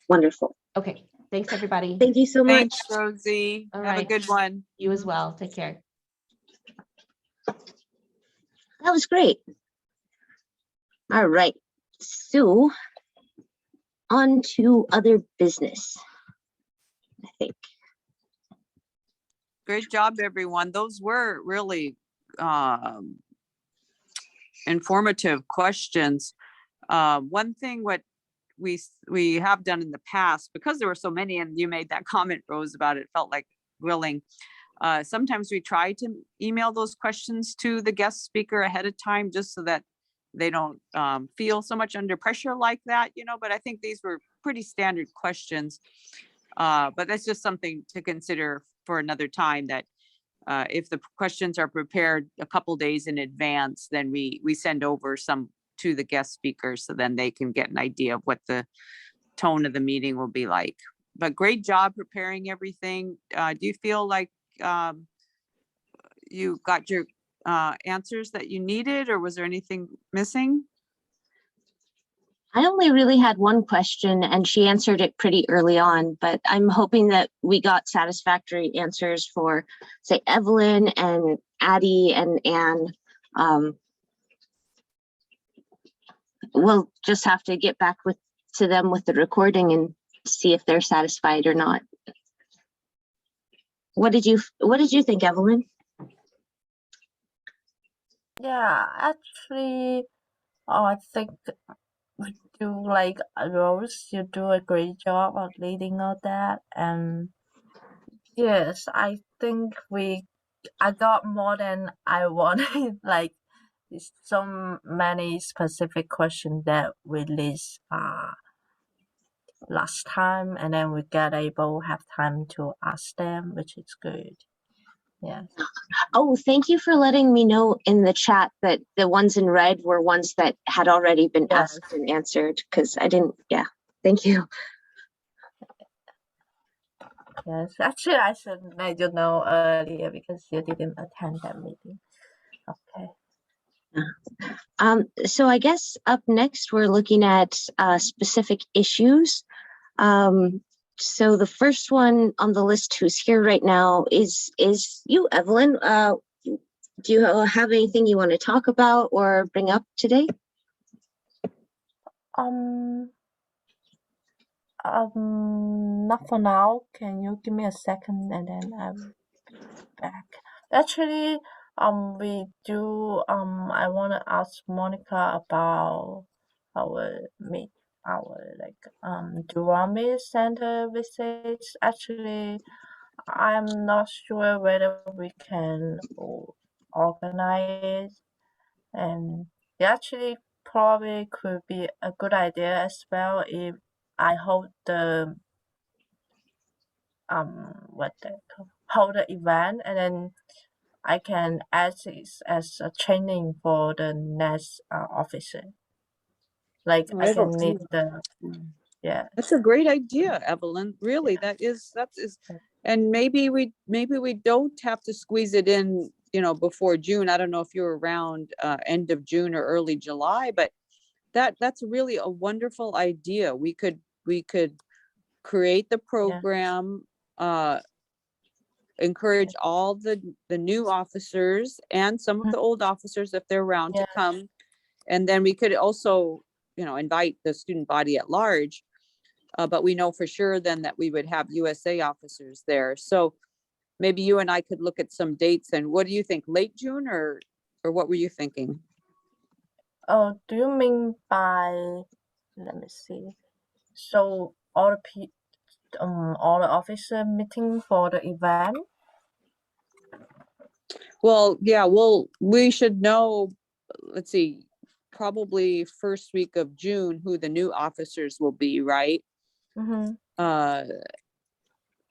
[SPEAKER 1] Wonderful.
[SPEAKER 2] Okay. Thanks, everybody.
[SPEAKER 1] Thank you so much.
[SPEAKER 5] Thanks, Rosie.
[SPEAKER 2] All
[SPEAKER 5] Have a
[SPEAKER 2] right.
[SPEAKER 5] good one.
[SPEAKER 2] You as well. Take care.
[SPEAKER 1] That was great. All right. So on to other business, I think.
[SPEAKER 5] Great job, everyone. Those were really informative questions. One thing what we have done in the past, because there were so many, and you made that comment, Rose, about it felt like grilling. Sometimes we try to email those questions to the guest speaker ahead of time, just so that they don't feel so much under pressure like that, but I think these were pretty standard questions. But that's just something to consider for another time, that if the questions are prepared a couple days in advance, then we send over some to the guest speakers, so then they can get an idea of what the tone of the meeting will be like. But great job preparing everything. Do you feel like you got your answers that you needed, or was there anything missing?
[SPEAKER 1] I only really had one question and she answered it pretty early on, but I'm hoping that we got satisfactory answers for, say, Evelyn and Addie and Anne. We'll just have to get back to them with the recording and see if they're satisfied or not. What did you think, Evelyn?
[SPEAKER 4] Yeah, actually, I think you, like Rose, you do a great job of leading all that. And yes, I think I got more than I wanted. Like, it's so many specific questions that we list last time, and then we have time to ask them, which is good. Yeah.
[SPEAKER 1] Oh, thank you for letting me know in the chat that the ones in red were ones that had already been
[SPEAKER 4] Yes.
[SPEAKER 1] asked and answered, because I didn't, yeah, thank you.
[SPEAKER 4] Yes, actually, I should let you know earlier because you didn't attend that meeting. Okay.
[SPEAKER 1] So I guess up next, we're looking at specific issues. So the first one on the list who's here right now is you, Evelyn. Do you have anything you want to talk about or bring up today?
[SPEAKER 4] Not for now. Can you give me a second and then I'm back? Actually, we do. I want to ask Monica about our Durami Center visits. Actually, I'm not sure whether we can organize, and it actually probably could be a good idea as well if I hold the hold the event, and then I can add this as a training for the next officer. Like, I can need the
[SPEAKER 5] That's a great idea, Evelyn. Really, that is, and maybe we don't have to squeeze it in, before June. I don't know if you're around end of June or early July, but that's really a wonderful idea. We could create the program, encourage all the new officers and some of the old officers, if they're around, to come. And then we could also, invite the student body at large. But we know for sure then that we would have USA officers there. So maybe you and I could look at some dates. And what do you think, late June or what were you thinking?
[SPEAKER 4] Oh, do you mean by, let me see. So all the officer meeting for the event?
[SPEAKER 5] Well, yeah, we should know, let's see, probably first week of June, who the new officers will be, right?
[SPEAKER 4] Mm-hmm.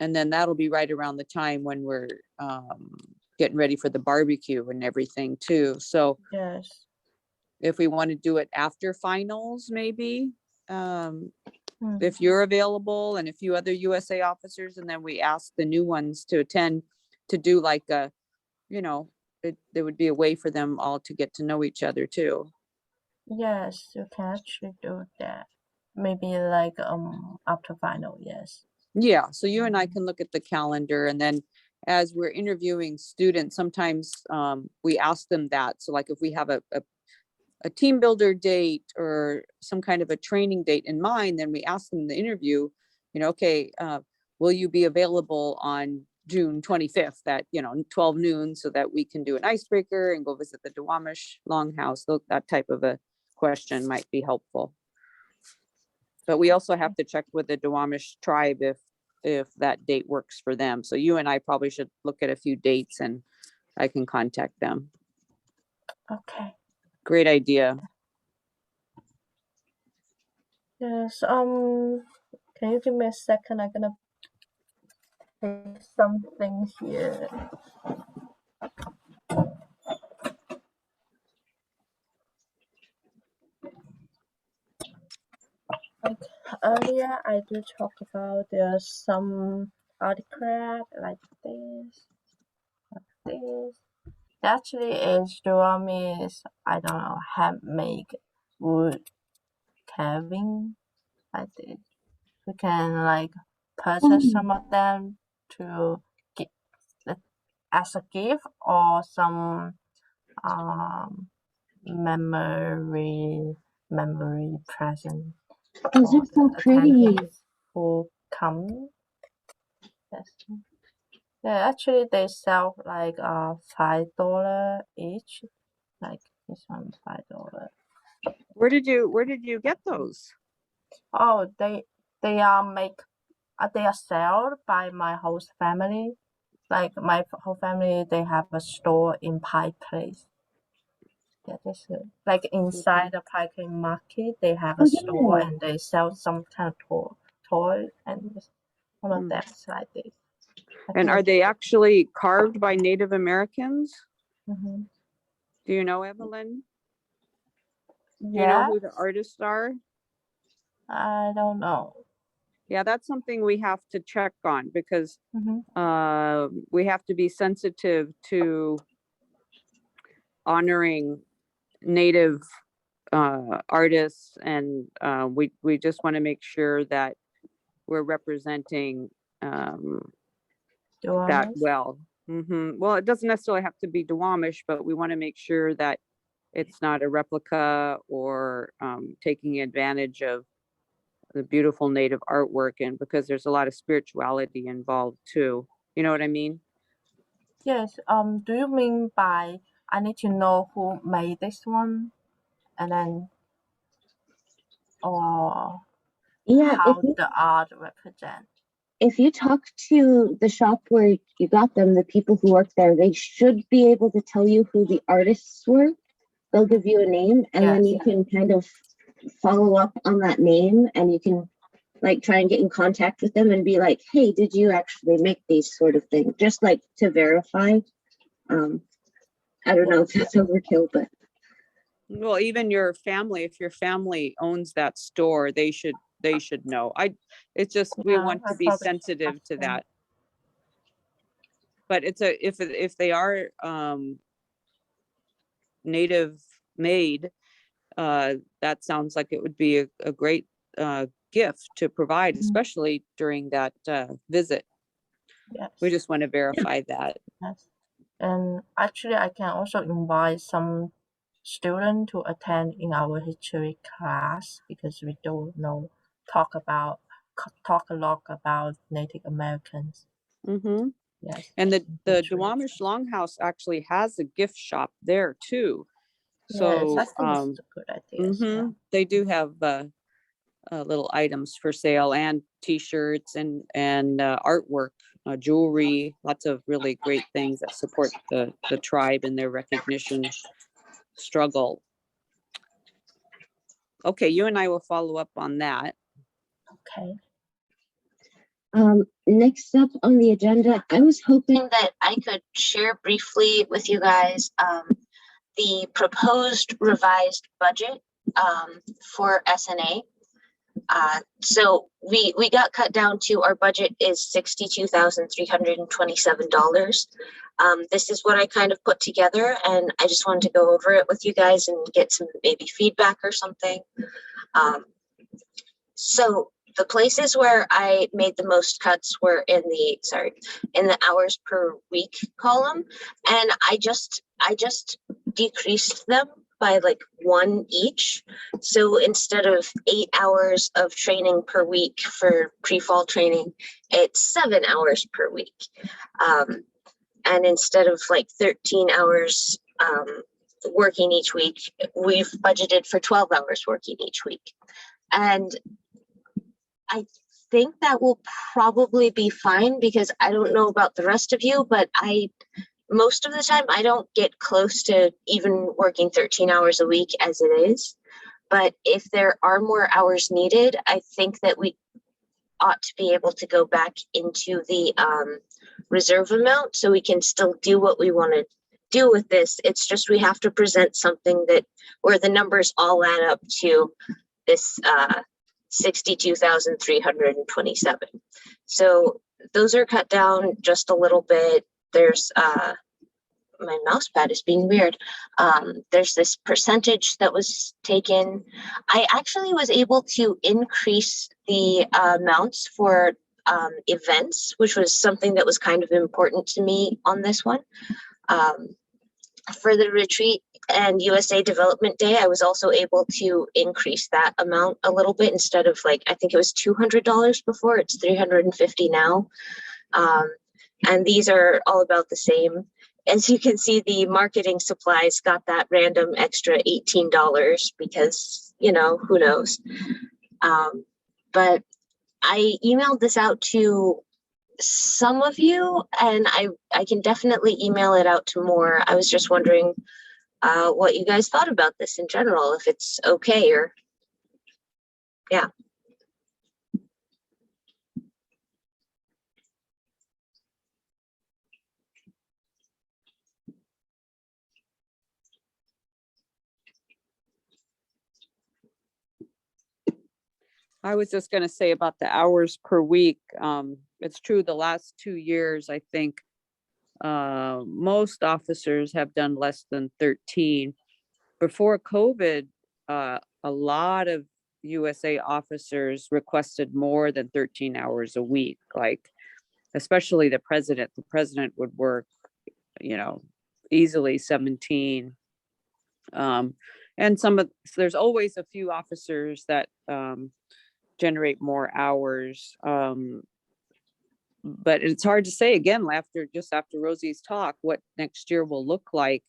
[SPEAKER 5] And then that'll be right around the time when we're getting ready for the barbecue and everything too. So
[SPEAKER 4] Yes.
[SPEAKER 5] if we want to do it after finals, maybe,
[SPEAKER 4] Hmm.
[SPEAKER 5] if you're available and a few other USA officers, and then we ask the new ones to attend to do like a, you know, there would be a way for them all to get to know each other too.
[SPEAKER 4] Yes, you can actually do that. Maybe like after final, yes.
[SPEAKER 5] Yeah, so you and I can look at the calendar, and then as we're interviewing students, sometimes we ask them that. So like if we have a team builder date or some kind of a training date in mind, then we ask them in the interview, you know, okay, will you be available on June 25th at, 12 noon, so that we can do an icebreaker and go visit the Duwamish Longhouse. That type of a question might be helpful. But we also have to check with the Duwamish tribe if that date works for them. So you and I probably should look at a few dates, and I can contact them.
[SPEAKER 4] Okay.
[SPEAKER 5] Great idea.
[SPEAKER 4] Yes. Can you give me a second? I'm gonna take something here. Like earlier, I do talk about there's some article like this. Actually, is Jeremy's, I don't know, handmade wood carving like this. We can like purchase some of them to get as a gift, or some memory present
[SPEAKER 1] Those
[SPEAKER 4] for
[SPEAKER 1] are so
[SPEAKER 4] the
[SPEAKER 1] pretty.
[SPEAKER 4] attendees who come. Yes. Yeah, actually they sell like $5 each. Like this one $5.
[SPEAKER 5] Where did you get those?
[SPEAKER 4] Oh, they are they are sold by my host family. Like my whole family, they have a store in Pike Place. Yeah, that's it. Like inside the Pike Market, they have a store
[SPEAKER 1] Yeah.
[SPEAKER 4] and they sell some kind of toy, and one of
[SPEAKER 5] Hmm.
[SPEAKER 4] them is like this.
[SPEAKER 5] And are they actually carved by Native Americans?
[SPEAKER 4] Mm-hmm.
[SPEAKER 5] Do you know, Evelyn? Do you
[SPEAKER 4] Yeah,
[SPEAKER 5] know who the artists are?
[SPEAKER 4] I don't know.
[SPEAKER 5] Yeah, that's something we have to check on, because
[SPEAKER 4] Mm-hmm.
[SPEAKER 5] we have to be sensitive to honoring Native artists, and we just want to make sure that we're representing that
[SPEAKER 4] Duwamish.
[SPEAKER 5] well. Well, it doesn't necessarily have to be Duwamish, but we want to make sure that it's not a replica or taking advantage of the beautiful Native artwork, and because there's a lot of spirituality involved too. You know what I mean?
[SPEAKER 4] Yes. Do you mean by I need to know who made this one, and then or
[SPEAKER 1] Yeah,
[SPEAKER 4] how the art represent?
[SPEAKER 1] if you talk to the shop where you got them, the people who work there, they should be able to tell you who the artists were. They'll give you a name, and then you can kind of follow up on that name, and you can like try and get in contact with them and be like, hey, did you actually make these sort of things? Just like to verify. I don't know if that's overkill, but
[SPEAKER 5] Well, even your family, if your family owns that store, they should know. It's just, we want to be sensitive to that. But it's if they are Native made, that sounds like it would be a great gift to provide, especially during that visit.
[SPEAKER 4] Yes.
[SPEAKER 5] We just want to verify that.
[SPEAKER 4] Yes. And actually, I can also invite some students to attend in our history class, because we don't know talk a lot about Native Americans.
[SPEAKER 5] Mm-hmm.
[SPEAKER 4] Yes.
[SPEAKER 5] And the
[SPEAKER 4] history.
[SPEAKER 5] Duwamish Longhouse actually has a gift shop there too. So
[SPEAKER 4] Yes, I think it's a good idea. As well.
[SPEAKER 5] they do have little items for sale, and t-shirts and artwork, jewelry, lots of really great things that support the tribe and their recognition struggle. Okay, you and I will follow up on that.
[SPEAKER 4] Okay.
[SPEAKER 1] Next up on the agenda, I was hoping that I could share briefly with you guys the proposed revised budget for SNA. So we got cut down to, our budget is $62,327. This is what I kind of put together, and I just wanted to go over it with you guys and get some maybe feedback or something. So the places where I made the most cuts were in the hours per week column, and I just decreased them by like 1 each. So instead of 8 hours of training per week for pre-fall training, it's 7 hours per week. And instead of like 13 hours working each week, we've budgeted for 12 hours working each week. And I think that will probably be fine, because I don't know about the rest of you, but most of the time I don't get close to even working 13 hours a week as it is. But if there are more hours needed, I think that we ought to be able to go back into the reserve amount, so we can still do what we want to do with this. It's just we have to present something that where the numbers all add up to this 62,327. So those are cut down just a little bit. There's my mouse pad is being weird. There's this percentage that was taken. I actually was able to increase the amounts for events, which was something that was kind of important to me on this one. For the retreat and USA Development Day, I was also able to increase that amount a little bit. Instead of like, I think it was $200 before, it's $350 now. And these are all about the same. As you can see, the marketing supplies got that random extra $18 because, you know, who knows. But I emailed this out to some of you, and I can definitely email it out to more. I was just wondering what you guys thought about this in general, if it's okay, or yeah.
[SPEAKER 5] I was just going to say about the hours per week. It's true, the last 2 years, I think most officers have done less than 13. Before COVID, a lot of USA officers requested more than 13 hours a week, like especially the president. The president would work, you know, easily 17. And there's always a few officers that generate more hours. But it's hard to say, again, after Rosie's talk, what next year will look like.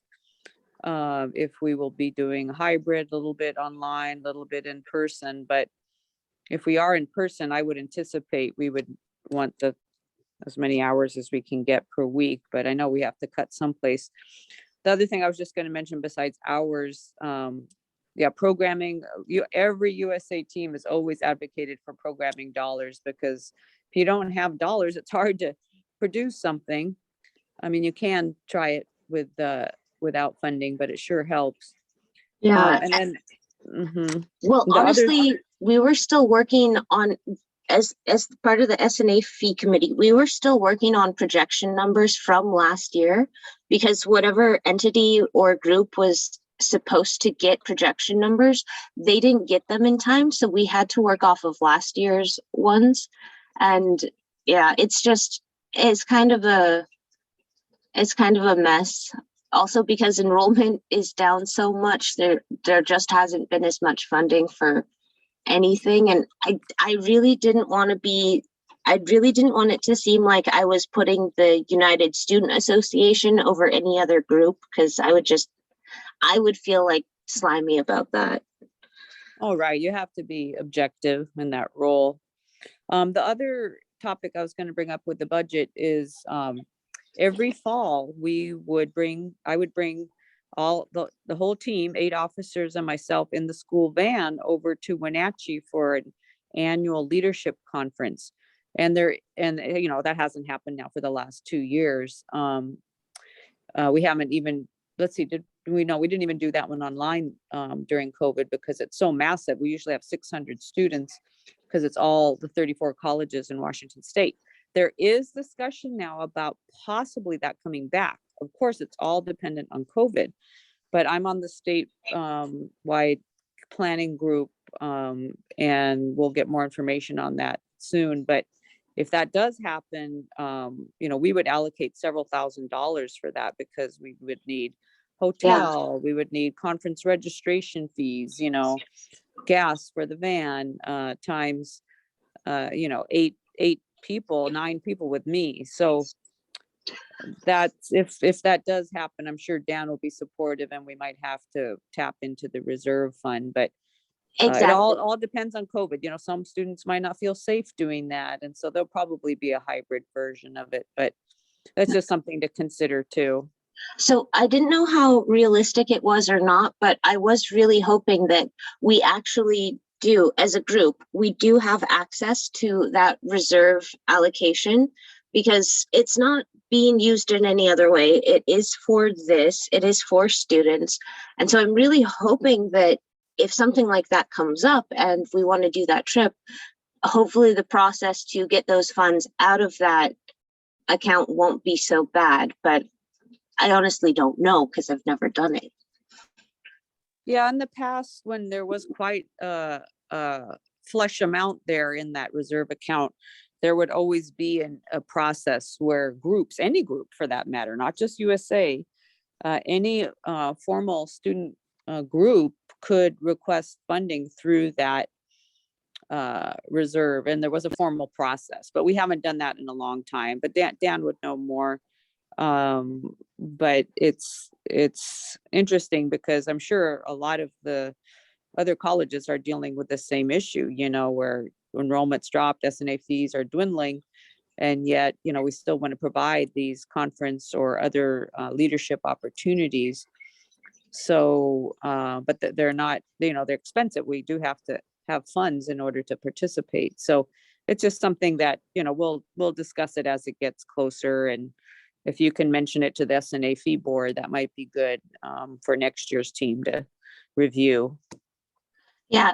[SPEAKER 5] If we will be doing hybrid, a little bit online, a little bit in person. But if we are in person, I would anticipate we would want as many hours as we can get per week. But I know we have to cut someplace. The other thing I was just going to mention besides hours, programming. Every USA team has always advocated for programming dollars, because if you don't have dollars, it's hard to produce something. I mean, you can try it without funding, but it sure helps.
[SPEAKER 1] Yeah.
[SPEAKER 5] And then,
[SPEAKER 1] well, honestly, we were still working on, as part of the SNA fee committee, we were still working on projection numbers from last year, because whatever entity or group was supposed to get projection numbers, they didn't get them in time, so we had to work off of last year's ones. And yeah, it's kind of a mess. Also, because enrollment is down so much, there just hasn't been as much funding for anything. And I really didn't want it to seem like I was putting the United Student Association over any other group, because I would feel like slimy about that.
[SPEAKER 5] All right, you have to be objective in that role. The other topic I was going to bring up with the budget is every fall I would bring all the whole team, 8 officers and myself, in the school van over to Wenatchee for an annual leadership conference. And that hasn't happened now for the last 2 years. We haven't even, let's see, we didn't even do that one online during COVID because it's so massive. We usually have 600 students because it's all the 34 colleges in Washington State. There is discussion now about possibly that coming back. Of course, it's all dependent on COVID, but I'm on the state wide planning group, and we'll get more information on that soon. But if that does happen, we would allocate several $1,000s for that, because we would need hotel, we would need conference registration fees, gas for the van, times, 9 people with me. So that's, if that does happen, I'm sure Dan will be supportive, and we might have to tap into the reserve fund. But it all depends on COVID. Some students might not feel safe doing that, and so there'll probably be a hybrid version of it. But that's just something to consider too.
[SPEAKER 1] So I didn't know how realistic it was or not, but I was really hoping that we actually do, as a group, we do have access to that reserve allocation, because it's not being used in any other way. It is for this, it is for students. And so I'm really hoping that if something like that comes up and we want to do that trip, hopefully the process to get those funds out of that account won't be so bad. But I honestly don't know, because I've never done it.
[SPEAKER 5] Yeah, in the past, when there was quite a flush amount there in that reserve account, there would always be a process where groups, any group for that matter, not just USA, any formal student group could request funding through that reserve, and there was a formal process. But we haven't done that in a long time. But Dan would know more. But it's interesting, because I'm sure a lot of the other colleges are dealing with the same issue, where enrollments dropped, SNA fees are dwindling, and yet, we still want to provide these conference or other leadership opportunities. So, but they're not, they're expensive. We do have to have funds in order to participate. So it's just something that, we'll discuss it as it gets closer. And if you can mention it to the SNA fee board, that might be good for next year's team to review.
[SPEAKER 1] Yeah,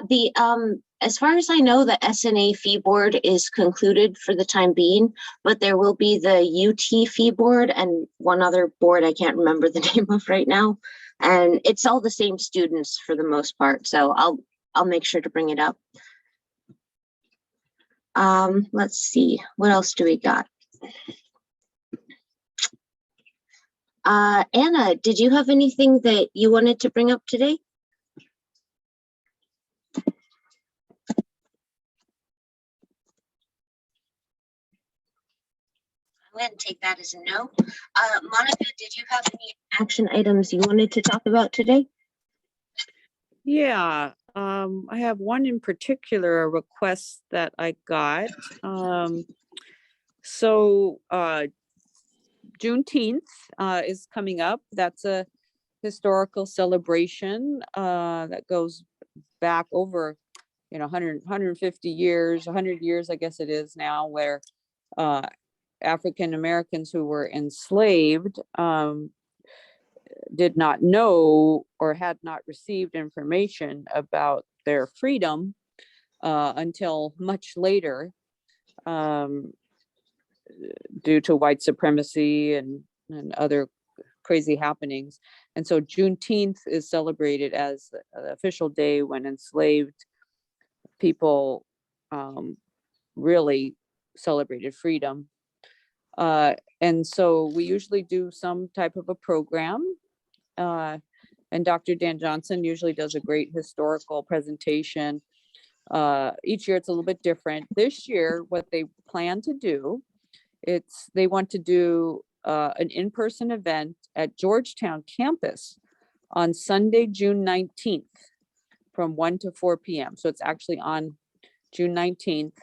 [SPEAKER 1] as far as I know, the SNA fee board is concluded for the time being, but there will be the UT fee board and one other board I can't remember the name of right now. And it's all the same students for the most part. So I'll make sure to bring it up. Let's see, what else do we got? Anna, did you have anything that you wanted to bring up today? I'm going to take that as a no. Monica, did you have any action items you wanted to talk about today?
[SPEAKER 5] Yeah, I have one in particular, a request that I got. Juneteenth is coming up. That's a historical celebration that goes back over 150 years, 100 years, I guess it is now, where African Americans who were enslaved did not know or had not received information about their freedom until much later, due to white supremacy and other crazy happenings. And so Juneteenth is celebrated as the official day when enslaved people really celebrated freedom. And so we usually do some type of a program. And Dr. Dan Johnson usually does a great historical presentation. Each year it's a little bit different. This year, what they plan to do, they want to do an in-person event at Georgetown campus on Sunday, June 19th from 1 to 4 p.m. So it's actually on June 19th.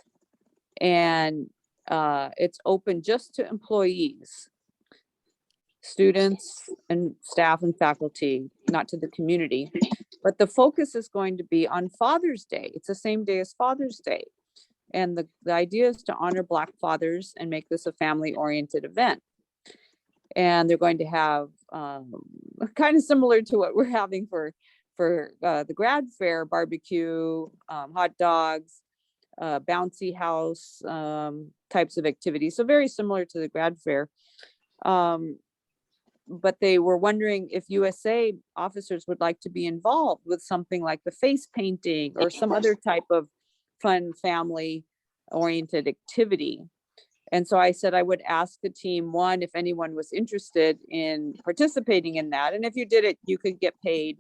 [SPEAKER 5] And it's open just to employees, students and staff and faculty, not to the community. But the focus is going to be on Father's Day. It's the same day as Father's Day. And the idea is to honor Black fathers and make this a family-oriented event. And they're going to have kind of similar to what we're having for the grad fair, barbecue, hot dogs, bouncy house types of activities. So very similar to the grad fair. But they were wondering if USA officers would like to be involved with something like the face painting or some other type of fun family oriented activity. And so I said I would ask the team, one, if anyone was interested in participating in that. And if you did it, you could get paid,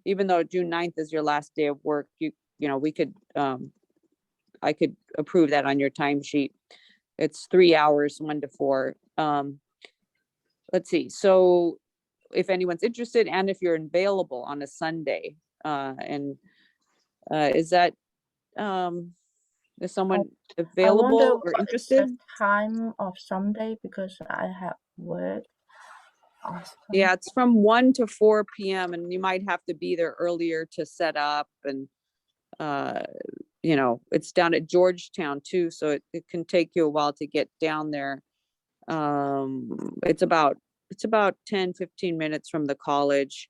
[SPEAKER 5] even though June 9th is your last day of work. You know, we could, I could approve that on your timesheet. It's 3 hours, 1 to 4. Let's see. So if anyone's interested and if you're available on a Sunday, is that, is someone
[SPEAKER 4] I
[SPEAKER 5] available
[SPEAKER 4] wonder
[SPEAKER 5] or
[SPEAKER 4] what is
[SPEAKER 5] interested?
[SPEAKER 4] the time of Sunday because I have work.
[SPEAKER 5] Yeah, it's from 1 to 4 p.m. and you might have to be there earlier to set up. And, you know, it's down at Georgetown too. So it can take you a while to get down there. It's about 10, 15 minutes from the college,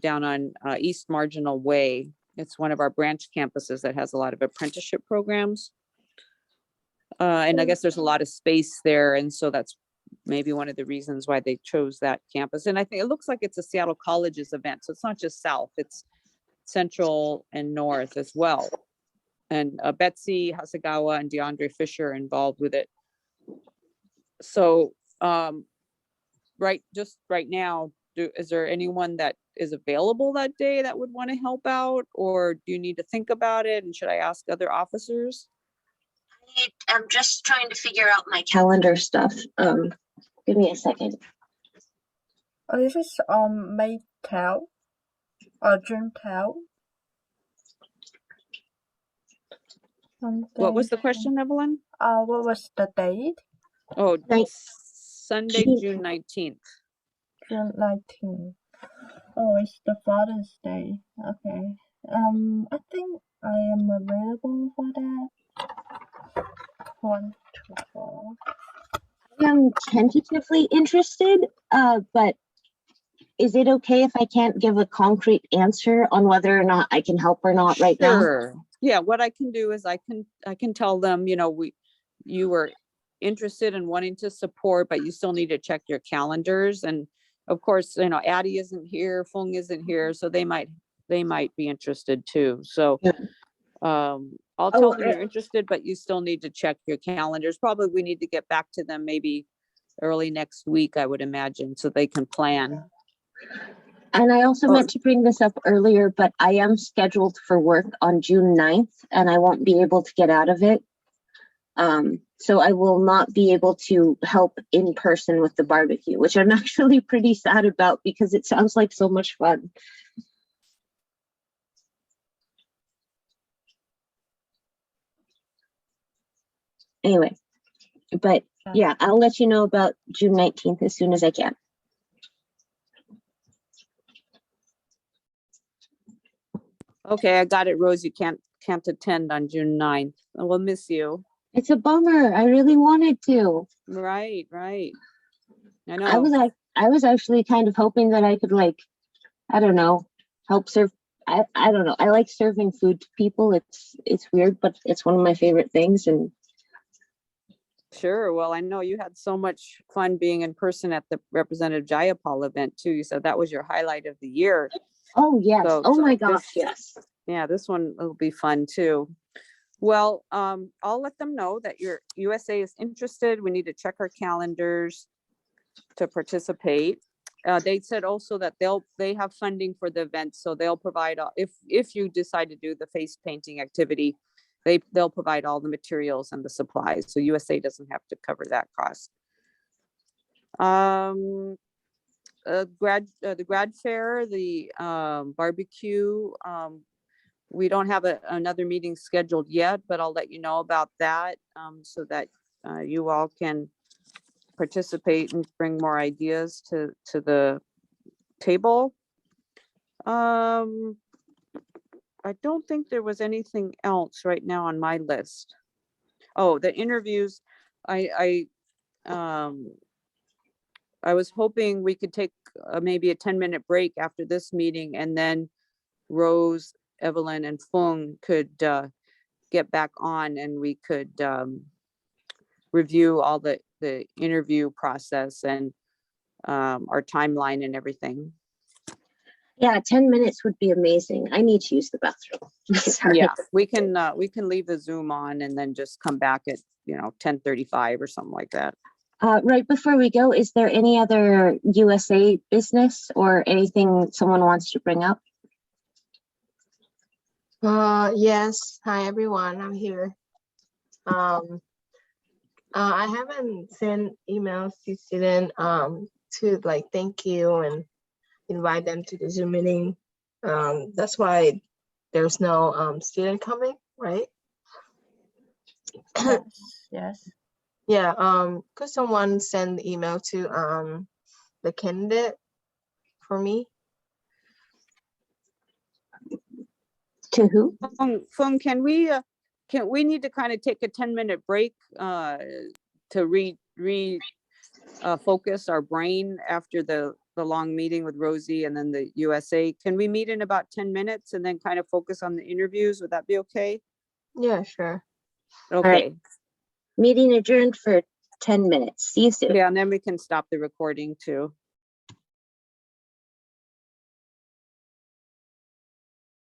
[SPEAKER 5] down on East Marginal Way. It's one of our branch campuses that has a lot of apprenticeship programs. And I guess there's a lot of space there. And so that's maybe one of the reasons why they chose that campus. And I think it looks like it's a Seattle College's event. So it's not just South, it's Central and North as well. And Betsy Hasegawa and DeAndre Fisher are involved with it. So just right now, is there anyone that is available that day that would want to help out, or do you need to think about it? And should I ask other officers?
[SPEAKER 1] I'm just trying to figure out my calendar stuff. Give me a second.
[SPEAKER 4] Oh, this is on May 12 or June 12.
[SPEAKER 5] What was the question, Evelyn?
[SPEAKER 4] What was the date?
[SPEAKER 5] Oh,
[SPEAKER 1] Right.
[SPEAKER 5] Sunday, June 19th.
[SPEAKER 4] June 19th. Oh, it's the Father's Day. Okay. I think I am available for that. 1 to 4.
[SPEAKER 1] I'm tentatively interested, but is it okay if I can't give a concrete answer on whether or not I can help or not right now?
[SPEAKER 5] Sure. Yeah, what I can do is I can tell them, you know, you were interested in wanting to support, but you still need to check your calendars. And of course, you know, Addie isn't here, Fung isn't here, so they might be interested too. So
[SPEAKER 1] Yeah.
[SPEAKER 5] I'll tell them you're interested, but you still need to check your calendars. Probably we need to get back to them maybe early next week, I would imagine, so they can plan.
[SPEAKER 1] And I also meant to bring this up earlier, but I am scheduled for work on June 9th and I won't be able to get out of it. So I will not be able to help in person with the barbecue, which I'm actually pretty sad about because it sounds like so much fun. Anyway, but yeah, I'll let you know about June 19th as soon as I can.
[SPEAKER 5] Okay, I got it, Rose. You can't attend on June 9th. We'll miss you.
[SPEAKER 1] It's a bummer. I really wanted to.
[SPEAKER 5] Right. I know.
[SPEAKER 1] I was actually kind of hoping that I could, like, I don't know, help serve. I don't know. I like serving food to people. It's weird, but it's one of my favorite things. And
[SPEAKER 5] Sure. Well, I know you had so much fun being in person at the Representative Jayapal event too. You said that was your highlight of the year.
[SPEAKER 1] oh yes, oh my gosh, yes.
[SPEAKER 5] Yeah, this one will be fun too. Well, I'll let them know that your USA is interested. We need to check our calendars to participate. They said also that they have funding for the event, so they'll provide if you decide to do the face painting activity, they'll provide all the materials and the supplies, so USA doesn't have to cover that cost. The grad fair, the barbecue, we don't have another meeting scheduled yet, but I'll let you know about that, so that you all can participate and bring more ideas to the table. I don't think there was anything else right now on my list. Oh, the interviews, I was hoping we could take maybe a 10-minute break after this meeting, and then Rose, Evelyn, and Fung could get back on, and we could review all the interview process and our timeline and everything.
[SPEAKER 1] Yeah, 10 minutes would be amazing. I need to use the bathroom. Sorry.
[SPEAKER 5] Yeah, we can leave the Zoom on and then just come back at 10:35 or something like that.
[SPEAKER 1] Right before we go, is there any other USA business or anything someone wants to bring up?
[SPEAKER 6] Yes. Hi everyone, I'm here. I haven't sent emails to students to like thank you and invite them to the Zoom meeting. That's why there's no student coming, right?
[SPEAKER 4] Yes.
[SPEAKER 6] Yeah, could someone send email to the candidate for me?
[SPEAKER 1] To who?
[SPEAKER 5] Fung, can we need to kind of take a 10-minute break to focus our brain after the long meeting with Rosie and then the USA. Can we meet in about 10 minutes and then kind of focus on the interviews? Would that be okay?
[SPEAKER 6] Yeah, sure.
[SPEAKER 5] Okay.
[SPEAKER 1] right. Meeting adjourned for 10 minutes. See you soon.
[SPEAKER 5] Yeah, and then we can stop the recording too.